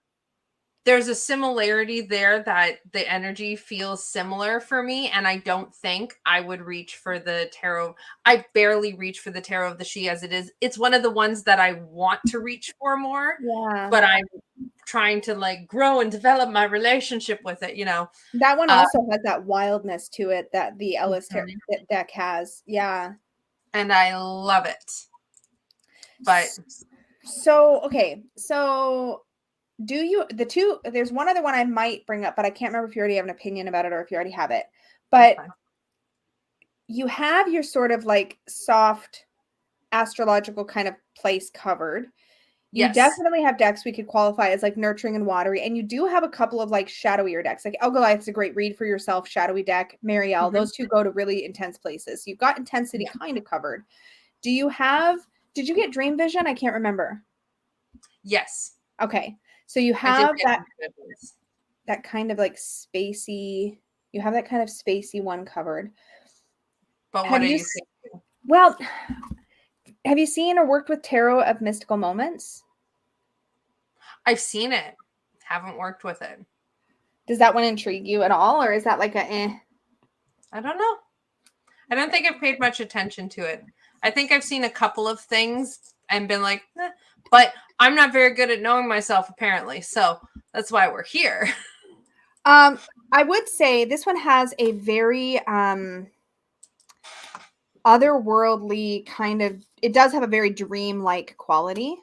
there's a similarity there that the energy feels similar for me. And I don't think I would reach for the Tarot. I barely reach for the Tarot of the She as it is. It's one of the ones that I want to reach for more. Yeah. But I'm trying to like grow and develop my relationship with it, you know. That one also has that wildness to it that the Ellis deck has. Yeah. And I love it. But so, okay. So do you, there's one other one I might bring up, but I can't remember if you already have an opinion about it or if you already have it. But you have your sort of like soft astrological kind of place covered. You definitely have decks we could qualify as like nurturing and watery. And you do have a couple of like shadowier decks. Like Elgoliath's a great read for yourself, shadowy deck. Marielle, those two go to really intense places. You've got intensity kind of covered. Did you get Dream Vision? I can't remember. Yes. Okay. So you have that kind of like spacey, you have that kind of spacey one covered. But what are you thinking? Well, have you seen or worked with Tarot of Mystical Moments? I've seen it. Haven't worked with it. Does that one intrigue you at all? Or is that like a eh? I don't know. I don't think I've paid much attention to it. I think I've seen a couple of things and been like, eh. But I'm not very good at knowing myself, apparently. So that's why we're here. I would say this one has a very otherworldly kind of, it does have a very dream-like quality.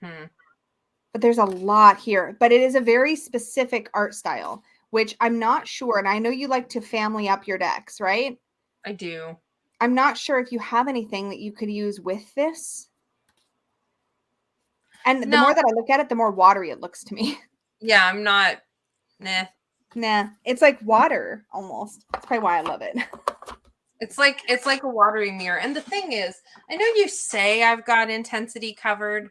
But there's a lot here. But it is a very specific art style, which I'm not sure. And I know you like to family up your decks, right? I do. I'm not sure if you have anything that you could use with this. And the more that I look at it, the more watery it looks to me. Yeah, I'm not. Nah. It's like water almost. That's probably why I love it. It's like a watery mirror. And the thing is, I know you say I've got intensity covered.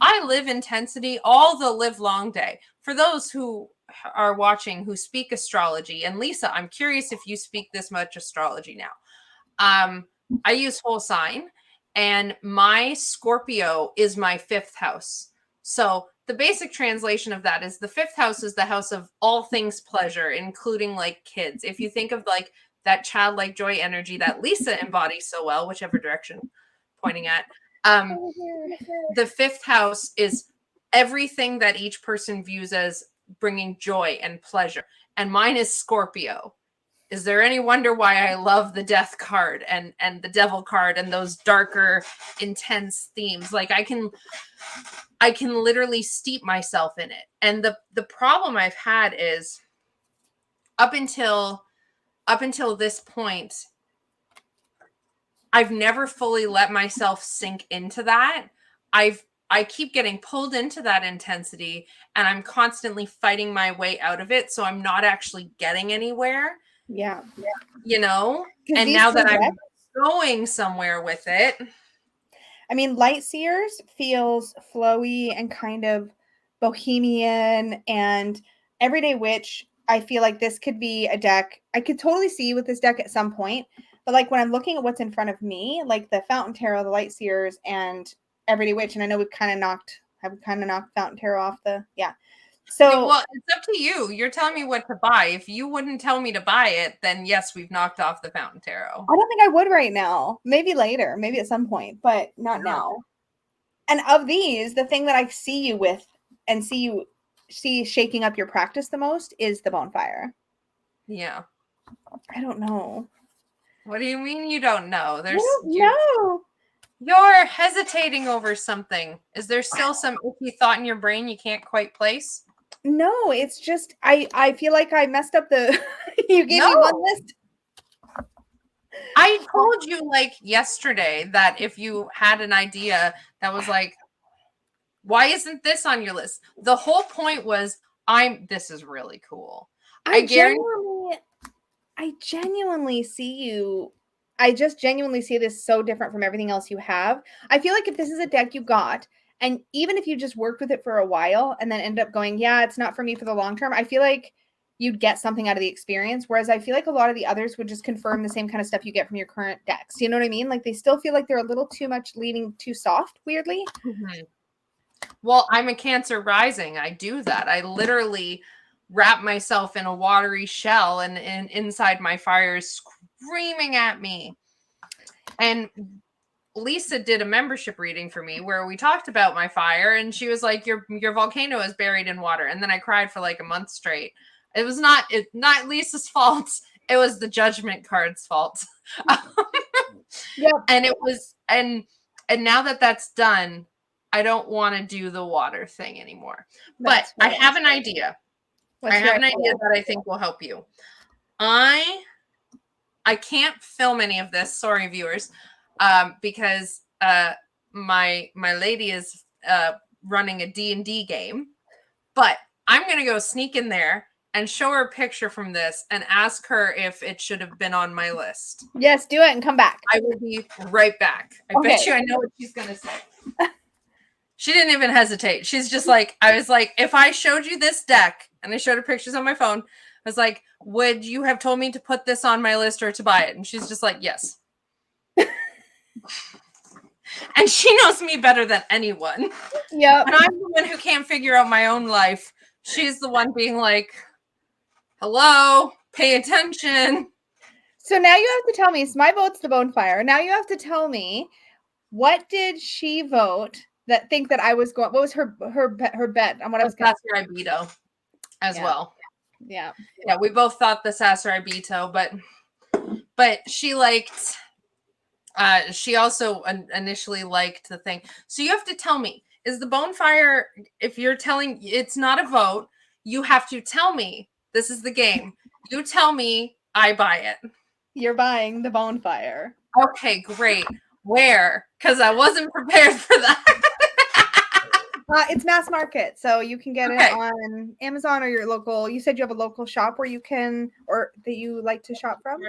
I live intensity all the live long day. For those who are watching who speak astrology, and Lisa, I'm curious if you speak this much astrology now. I use whole sign, and my Scorpio is my 5th house. So the basic translation of that is the 5th house is the house of all things pleasure, including like kids. If you think of like that childlike joy energy that Lisa embodies so well, whichever direction pointing at, the 5th house is everything that each person views as bringing joy and pleasure. And mine is Scorpio. Is there any wonder why I love the death card and the devil card and those darker, intense themes? Like I can literally steep myself in it. And the problem I've had is up until this point, I've never fully let myself sink into that. I keep getting pulled into that intensity and I'm constantly fighting my way out of it. So I'm not actually getting anywhere. Yeah. You know? And now that I'm going somewhere with it. I mean, Light Seers feels flowy and kind of bohemian, and Everyday Witch, I feel like this could be a deck. I could totally see you with this deck at some point. But like when I'm looking at what's in front of me, like the Fountain Tarot, the Light Seers, and Everyday Witch, and I know we've kind of knocked Fountain Tarot off the, So yeah, well, it's up to you. You're telling me what to buy. If you wouldn't tell me to buy it, then yes, we've knocked off the Fountain Tarot. I don't think I would right now. Maybe later, maybe at some point, but not now. And of these, the thing that I see you with and see shaking up your practice the most is the Bonfire. Yeah. I don't know. What do you mean you don't know? You're hesitating over something. Is there still some icky thought in your brain you can't quite place? No, it's just I feel like I messed up the you gave me one list. I told you like yesterday that if you had an idea that was like, why isn't this on your list? The whole point was this is really cool. I genuinely see you. I just genuinely see this so different from everything else you have. I feel like if this is a deck you got, and even if you just worked with it for a while and then end up going, yeah, it's not for me for the long term, I feel like you'd get something out of the experience. Whereas I feel like a lot of the others would just confirm the same kind of stuff you get from your current decks. You know what I mean? Like they still feel like they're a little too much leaning too soft, weirdly. Mm-hmm. Well, I'm a Cancer rising. I do that. I literally wrap myself in a watery shell and inside my fire is screaming at me. And Lisa did a membership reading for me where we talked about my fire and she was like, your volcano is buried in water. And then I cried for like a month straight. It was not Lisa's fault. It was the judgment card's fault. Yep. And it was, and now that that's done, I don't want to do the water thing anymore. But I have an idea. I have an idea that I think will help you. I can't film any of this. Sorry, viewers. Because my lady is running a D&D game. But I'm going to go sneak in there and show her a picture from this and ask her if it should have been on my list. Yes, do it and come back. I will be right back. I bet you I know what she's going to say. She didn't even hesitate. She's just like, I was like, if I showed you this deck and I showed her pictures on my phone, I was like, would you have told me to put this on my list or to buy it? And she's just like, yes. And she knows me better than anyone. Yeah. And I'm the one who can't figure out my own life. She's the one being like, hello, pay attention. So now you have to tell me, so my vote's the Bonfire. Now you have to tell me, what did she vote that think that I was going, what was her bet on what I was going to say? Sasuraibito as well. Yeah. Yeah, we both thought the Sasuraibito, but she liked, she also initially liked the thing. So you have to tell me, is the Bonfire, if you're telling, it's not a vote, you have to tell me, this is the game. You tell me, I buy it. You're buying the Bonfire. Okay, great. Where? Because I wasn't prepared for that. It's mass market, so you can get it on Amazon or your local. You said you have a local shop where you can, or that you like to shop from.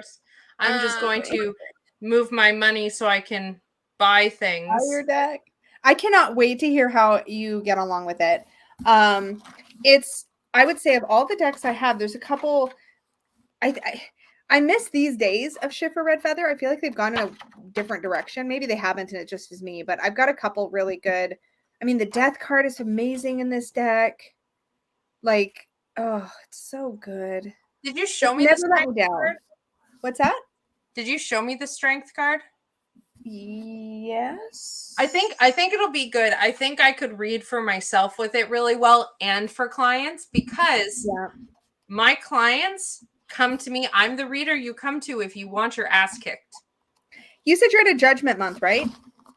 I'm just going to move my money so I can buy things. Buy your deck. I cannot wait to hear how you get along with it. It's, I would say, of all the decks I have, there's a couple. I miss these days of Schiffer Red Feather. I feel like they've gone in a different direction. Maybe they haven't, and it just is me. But I've got a couple really good I mean, the death card is amazing in this deck. Like, oh, it's so good. Did you show It's me the never let strength me down. card? What's that? Did you show me the strength card? Yes. I think it'll be good. I think I could read for myself with it really well and for clients, because my clients come to me. I'm the reader you come to if you want your ass kicked. You said you're in a judgment month, right?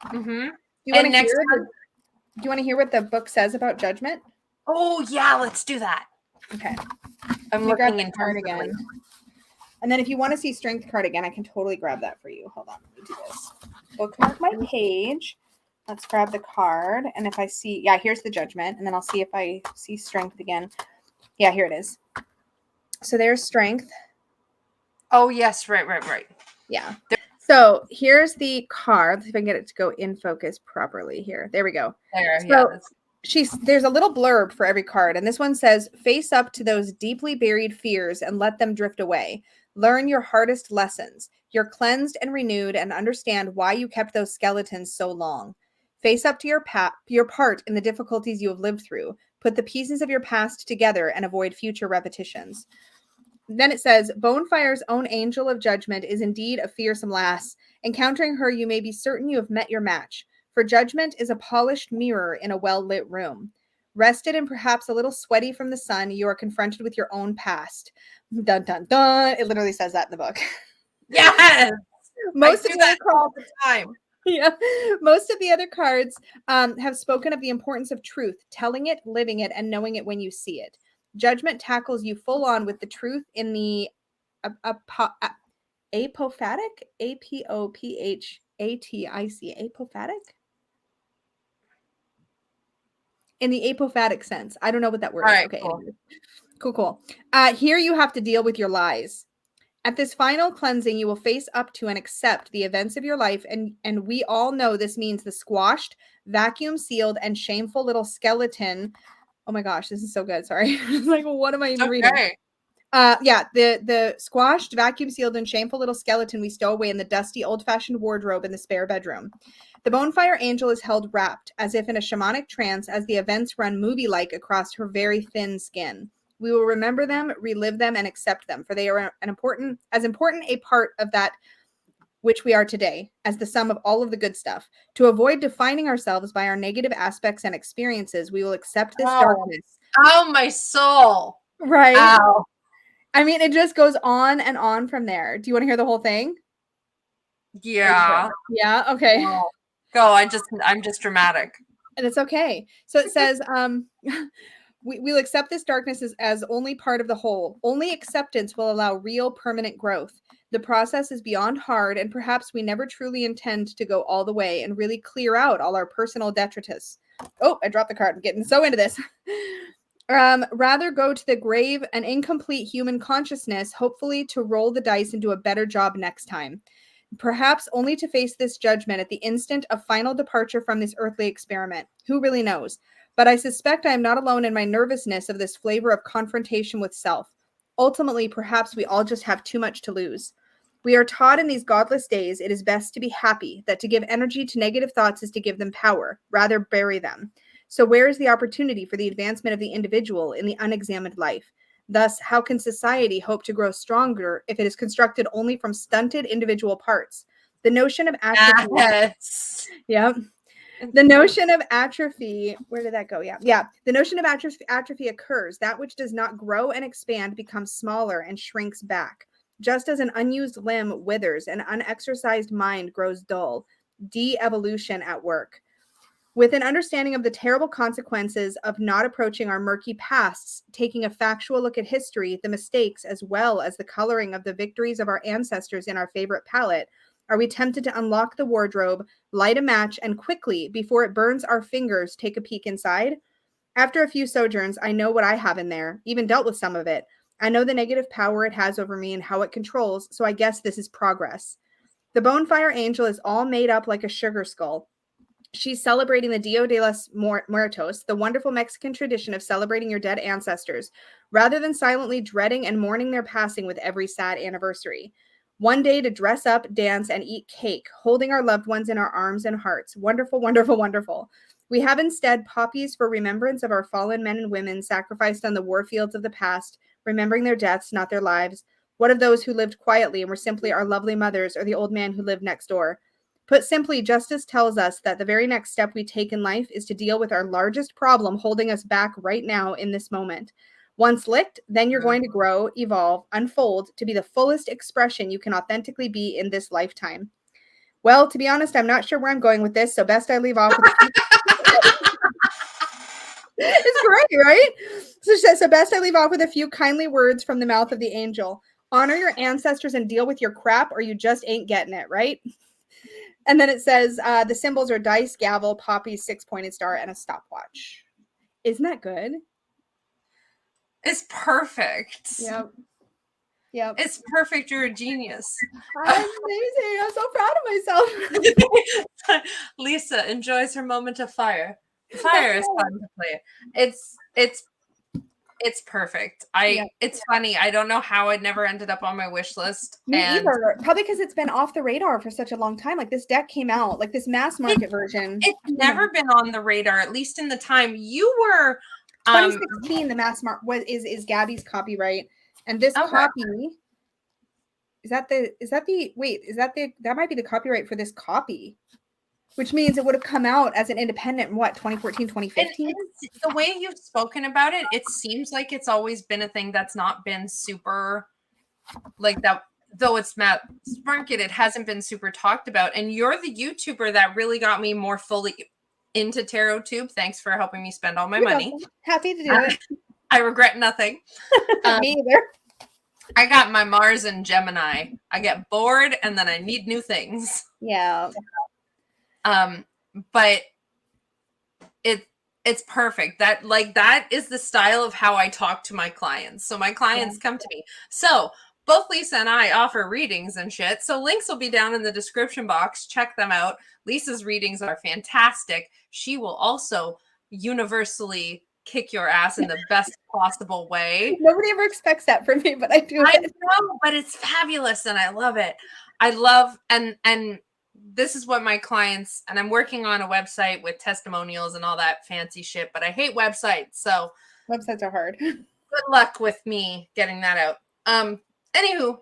Mm-hmm. Do you want to hear what the book says about judgment? Oh yeah, let's do that. Okay. I'm grab looking the card again. And then if you want to see strength card again, I can totally grab that for you. Hold on, let me do this. Bookmark my page. Let's grab the card. And if I see, yeah, here's the judgment. And then I'll see if I see strength again. Yeah, here it is. So there's strength. Oh yes, right. Yeah. So here's the card. Let's see if I can get it to go in focus properly here. There we go. There, so, there's a little blurb for every card, and this one says, face up to those deeply buried fears and let them drift away. Learn your hardest lessons. You're cleansed and renewed, and understand why you kept those skeletons so long. Face up to your part in the difficulties you have lived through. Put the pieces of your past together and avoid future repetitions. Then it says, Bonefire's own angel of judgment is indeed a fearsome lass. Encountering her, you may be certain you have met your match. For judgment is a polished mirror in a well-lit room. Rested and perhaps a little sweaty from the sun, you are confronted with your own past. Dun, dun, dun. It literally says that in the book. Yes! Most of that all the time. Yeah. Most of the other cards have spoken of the importance of truth, telling it, living it, and knowing it when you see it. Judgment tackles you full on with the truth in the apophatic, apophatic, apophatic, in the apophatic sense. I don't know what that word is. Okay. Cool. Here you have to deal with your lies. At this final cleansing, you will face up to and accept the events of your life, and we all know this means the squashed, vacuum-sealed, and shameful little skeleton. Oh my gosh, this is so good. Sorry. Like, what am I even reading? Yeah, the squashed, vacuum-sealed, and shameful little skeleton we stow away in the dusty, old-fashioned wardrobe in the spare bedroom. The Bonfire Angel is held wrapped, as if in a shamanic trance, as the events run movie-like across her very thin skin. We will remember them, relive them, and accept them, for they are as important a part of that which we are today, as the sum of all of the good stuff. To avoid defining ourselves by our negative aspects and experiences, we will accept this darkness. Oh, my soul. Right. Ow. I mean, it just goes on and on from there. Do you want to hear the whole thing? Yeah. Yeah. Okay. Go. I'm just dramatic. And it's okay. So it says, we'll accept this darkness as only part of the whole. Only acceptance will allow real permanent growth. The process is beyond hard, and perhaps we never truly intend to go all the way and really clear out all our personal detritus. Oh, I dropped the card. I'm getting so into this. Rather go to the grave an incomplete human consciousness, hopefully to roll the dice and do a better job next time. Perhaps only to face this judgment at the instant of final departure from this earthly experiment. Who really knows? But I suspect I am not alone in my nervousness of this flavor of confrontation with self. Ultimately, perhaps we all just have too much to lose. We are taught in these godless days it is best to be happy, that to give energy to negative thoughts is to give them power, rather bury them. So where is the opportunity for the advancement of the individual in the unexamined life? Thus, how can society hope to grow stronger if it is constructed only from stunted individual parts? The notion of atrophy. Yes. Yeah. The notion of atrophy, where did that go? Yeah. The notion of atrophy occurs. That which does not grow and expand becomes smaller and shrinks back. Just as an unused limb withers, an unexercised mind grows dull. De-evolution at work. With an understanding of the terrible consequences of not approaching our murky pasts, taking a factual look at history, the mistakes, as well as the coloring of the victories of our ancestors in our favorite palette, are we tempted to unlock the wardrobe, light a match, and quickly, before it burns our fingers, take a peek inside? After a few sojourns, I know what I have in there, even dealt with some of it. I know the negative power it has over me and how it controls, so I guess this is progress. The Bonfire Angel is all made up like a sugar skull. She's celebrating the Dia de los Muertos, the wonderful Mexican tradition of celebrating your dead ancestors, rather than silently dreading and mourning their passing with every sad anniversary. One day to dress up, dance, and eat cake, holding our loved ones in our arms and hearts. Wonderful, wonderful, wonderful. We have instead poppies for remembrance of our fallen men and women sacrificed on the war fields of the past, remembering their deaths, not their lives. What of those who lived quietly and were simply our lovely mothers, or the old man who lived next door? Put simply, justice tells us that the very next step we take in life is to deal with our largest problem holding us back right now in this moment. Once licked, then you're going to grow, evolve, unfold to be the fullest expression you can authentically be in this lifetime. Well, to be honest, I'm not sure where I'm going with this, so best I leave off with a few. It's great, right? So best I leave off with a few kindly words from the mouth of the angel. Honor your ancestors and deal with your crap, or you just ain't getting it, right? And then it says the symbols are dice, gavel, poppy, 6-pointed star, and a stopwatch. Isn't that good? It's perfect. Yep. Yep. It's perfect. You're a genius. I'm amazing. I'm so proud of myself. Lisa enjoys her moment of fire. Fire is fun to play. It's perfect. It's funny. I don't know how it never ended up on my wish list. Me either. Probably because it's been off the radar for such a long time. Like this deck came out, like this mass market version. It's never been on the radar, at least in the time you were. 2016, the mass market is Gabby's copyright, and this copy that might be the copyright for this copy. Which means it would have come out as an independent in 2014, 2015? The way you've spoken about it, it seems like it's always been a thing that's not been super like that. Though it's mass market, it hasn't been super talked about. And you're the YouTuber that really got me more fully into Tarot Tube. Thanks for helping me spend all my money. Welcome. Happy to do it. I regret nothing. Me either. I got my Mars and Gemini. I get bored and then I need new things. Yeah. But it's perfect. That is the style of how I talk to my clients. So my clients come to me. So both Lisa and I offer readings and shit. So links will be down in the description box. Check them out. Lisa's readings are fantastic. She will also universally kick your ass in the best possible way. Nobody ever expects that from me, but I do. I know, but it's fabulous and I love it. I love and this is what my clients, and I'm working on a website with testimonials and all that fancy shit, but I hate websites. So websites are hard. Good luck with me getting that out. Anywho,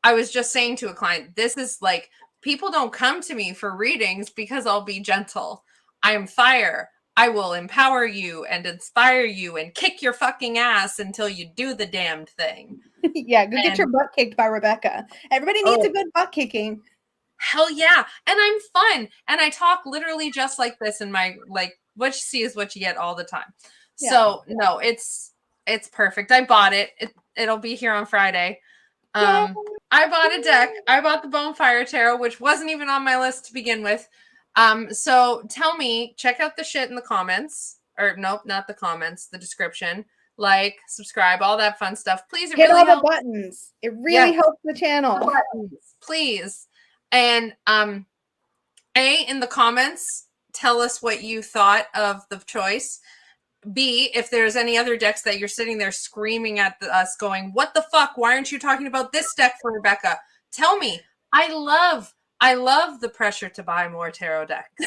I was just saying to a client, this is like, people don't come to me for readings because I'll be gentle. I am fire. I will empower you and inspire you and kick your fucking ass until you do the damned thing. Yeah, go get your butt kicked by Rebecca. Everybody needs a good butt kicking. Hell yeah. And I'm fun. And I talk literally just like this in my, like, what you see is what you get all the time. Yeah. So no, it's perfect. I bought it. It'll be here on Friday. I bought a deck. I bought the Bonfire Tarot, which wasn't even on my list to begin with. So tell me, check out the shit in the comments, or nope, not the comments, the description. Like, subscribe, all that fun stuff. Please, hit really all the buttons. It really helps the channel. Please. And in the comments, tell us what you thought of the choice. B, if there's any other decks that you're sitting there screaming at us going, what the fuck? Why aren't you talking about this deck for Rebecca? Tell me. I love the pressure to buy more tarot decks.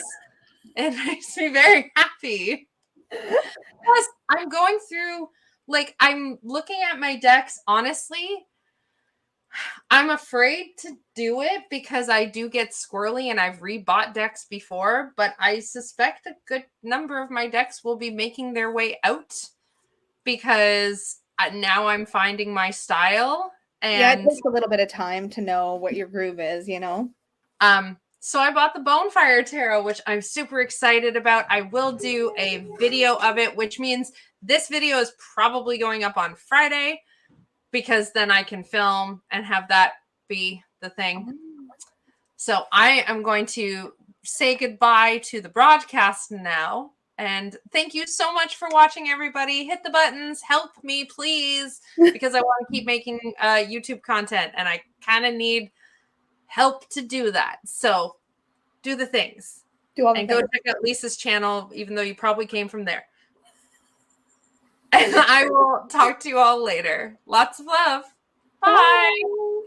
It makes me very happy. Plus, I'm going through, like, I'm looking at my decks, honestly. I'm afraid to do it because I do get squirrely and I've rebought decks before, but I suspect a good number of my decks will be making their way out because now I'm finding my style. And yeah, it takes a little bit of time to know what your groove is, you know? So I bought the Bonfire Tarot, which I'm super excited about. I will do a video of it, which means this video is probably going up on Friday, because then I can film and have that be the thing. So I am going to say goodbye to the broadcast now. And thank you so much for watching, everybody. Hit the buttons. Help me, please, because I want to keep making YouTube content. And I kind of need help to do that. So do the things. Go check out Lisa's channel, even though you probably came from there. And I will talk to you all later. Lots of love. Bye. Bye.